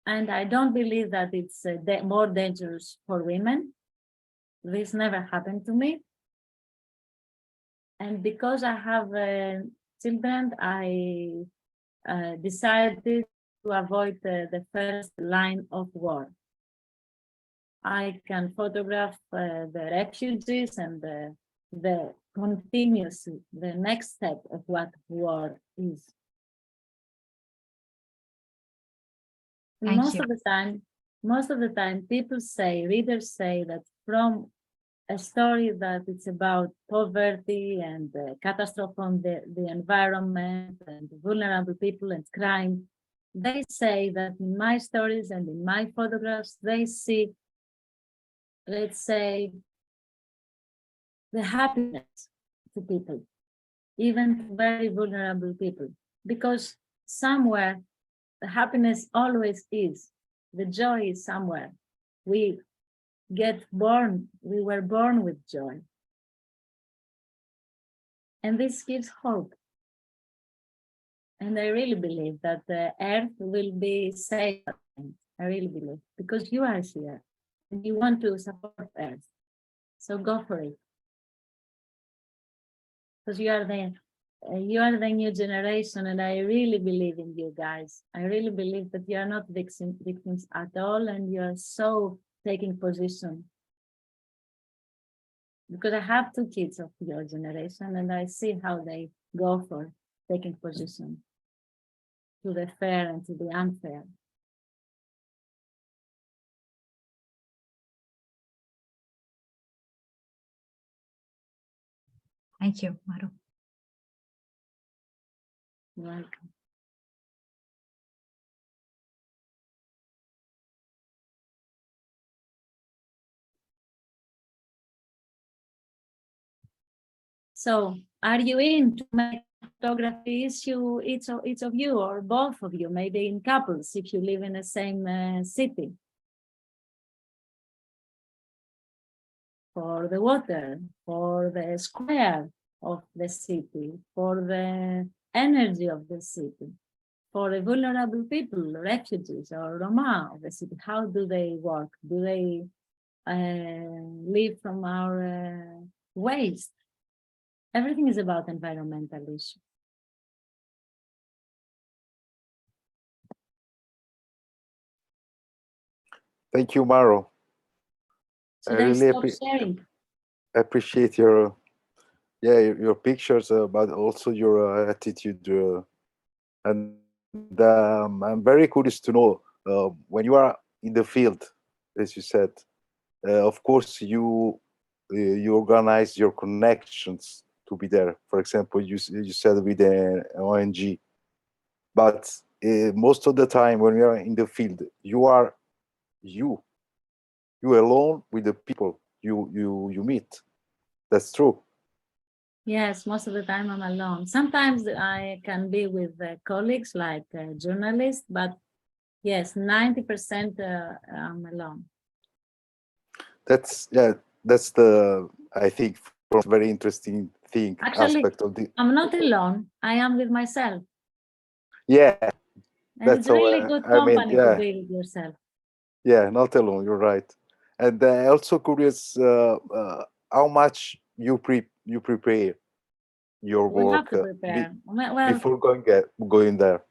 And I don't believe that it's more dangerous for women. This never happened to me. And because I have children, I decided to avoid the first line of war. I can photograph the refugees and the continuous, the next step of what war is. Thank Most you. of the time, people say, readers say that from a story that it's about poverty and catastrophe on the environment and vulnerable people and crime, they say that in my stories and in my photographs, they see, let's say, the happiness to people, even to very vulnerable people, because somewhere the happiness always is, the joy is somewhere. We were born with joy. And this gives hope. And I really believe that the earth will be safe. I really believe, because you are here and you want to support earth. So go for it. Because you are the new generation, and I really believe in you guys. I really believe that you are not victims at all, and you are so taking position. Because I have 2 kids of your generation, and I see how they go for taking position to the fair and to the unfair. Thank you, Maru. You're welcome. So, are you in to make photography issue, each of you, or both of you, maybe in couples, if you live in the same city? For the water, for the square of the city, for the energy of the city, for the vulnerable people, refugees or Roma of the city. How do they work? Do they live from our waste? Everything is about environmental issue. Thank you, Maro. Should I I really stop sharing? appreciate your pictures, but also your attitude. And I'm very curious to know, when you are in the field, as you said, of course you organize your connections to be there. For example, you said with the ONG, but most of the time when you are in the field, you are you alone with the people you meet. That's true. Yes, most of the time I'm alone. Sometimes I can be with colleagues like journalists, but yes, 90% I'm alone. That's the, I think, very interesting thing. Actually, aspect of the. I'm not alone. I am with myself. Yeah, And that's it's really all. good I mean, company yeah. to be with yourself. Yeah, not alone. You're right. And also curious, how much you prepare your We have work to prepare. Well, before going there.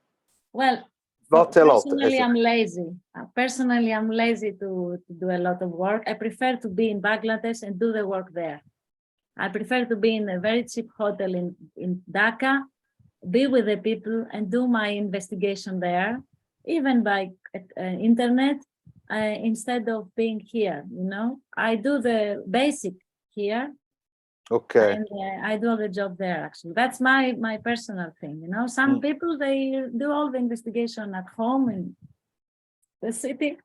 well, Not a lot. personally, I'm lazy. Personally, I'm lazy to do a lot of work. I prefer to be in Bangladesh and do the work there. I prefer to be in a very cheap hotel in Dhaka, be with the people and do my investigation there, even by internet, instead of being here, you know. I do the basic here. Okay. And I do all the job there, actually. That's my personal thing, you know. Some people, they do all the investigation at home in the city.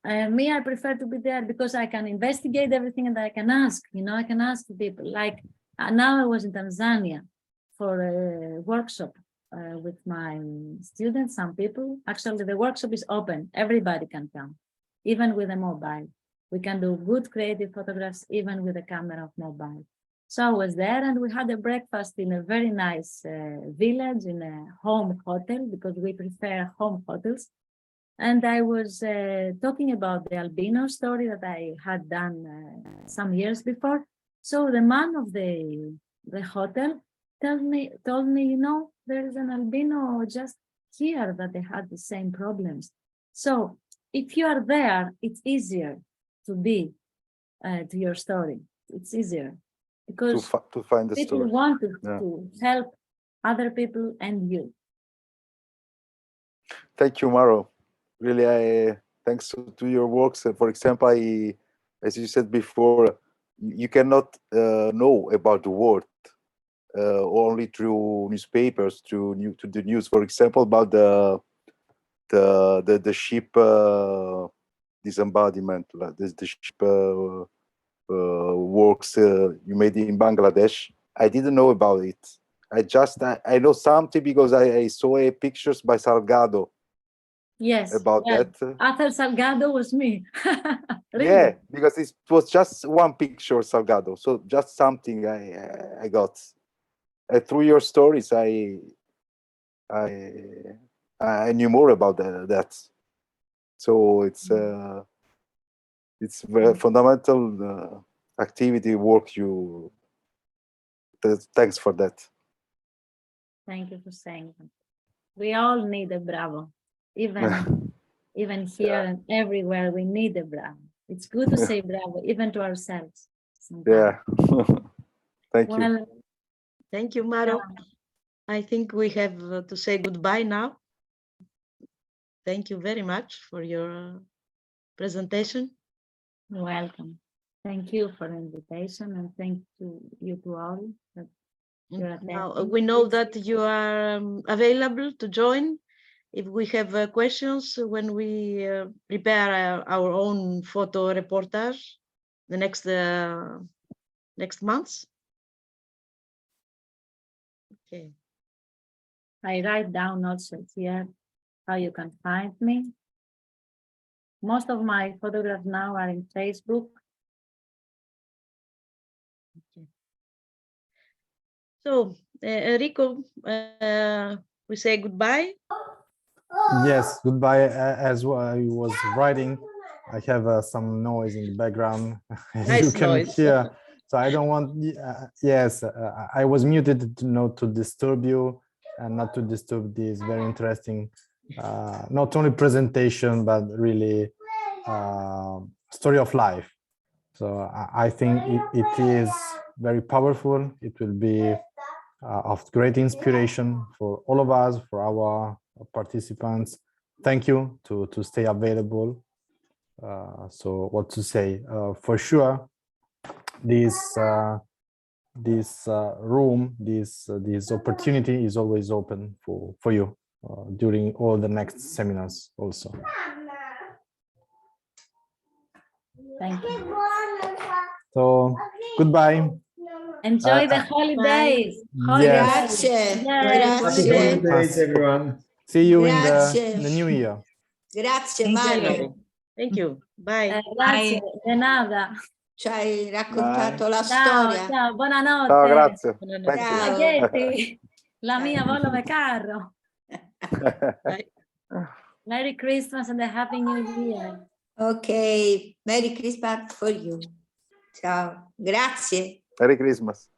Me, I prefer to be there because I can investigate everything and I can ask, I can ask people. Like now I was in Tanzania for a workshop with my students, some people. Actually, the workshop is open. Everybody can come, even with a mobile. We can do good creative photographs, even with a camera of mobile. So I was there and we had a breakfast in a very nice village in a home hotel because we prefer home hotels. And I was talking about the albino story that I had done some years before. So the man of the hotel told me, there is an albino just here that they had the same problems. So if you are there, it's easier to be to your story. It's easier because to find the people story. want Yeah. to help other people and you. Thank you, Maro. Really, thanks to your works. For example, as you said before, you cannot know about the world only through newspapers, to the news. For example, about the sheep disembodiment, like the sheep works you made in Bangladesh. I didn't know about it. I know something because I saw pictures by Salgado. Yes. About that. Arthur Salgado was me. Really? Yeah, because it was just one picture, Salgado. So just something I got. Through your stories, I knew more about that. So it's very fundamental activity work. Thanks for that. Thank you for saying that. We all need a bravo, even here and everywhere. We need a bravo. It's good to say bravo, even to ourselves. Sometimes. Yeah. Thank you. Well, Thank you, Maro. I think we have to say goodbye now. Thank you very much for your presentation. you're welcome. Thank you for the invitation and thank you to all. Now, we know that you are available to join if we have questions when we prepare our own photo reportage the next months. Okay. I write down also here how you can find me. Most of my photographs now are in Facebook. Okay. So, Enrico, we say goodbye. Yes, goodbye. As I was writing, I have some noise in the background, as Nice you can noise. hear. So I don't want. Yes, I was muted to not to disturb you and not to disturb this very interesting, not only presentation but really story of life. So I think it is very powerful. It will be of great inspiration for all of us, for our participants. Thank you to stay available. So what to say? For sure, this room, this opportunity is always open for you during all the next seminars also. Thank you. So goodbye. Enjoy the holidays. Yes. Grazie, Yes. Happy grazie, holidays, everyone. See you in Grazie. the new year. grazie Thank you. Mario. Thank you. Bye. Grazie, de nada. Ci hai raccontato la Ciao, storia. ciao, buonanotte. Ciao, grazie. Buonanotte. Thank you. Ciao. Spaghetti. La mia volo me carro. Bye. Merry Christmas and a Happy New Year. Ok, Merry Christmas for you. Ciao, grazie. Merry Christmas.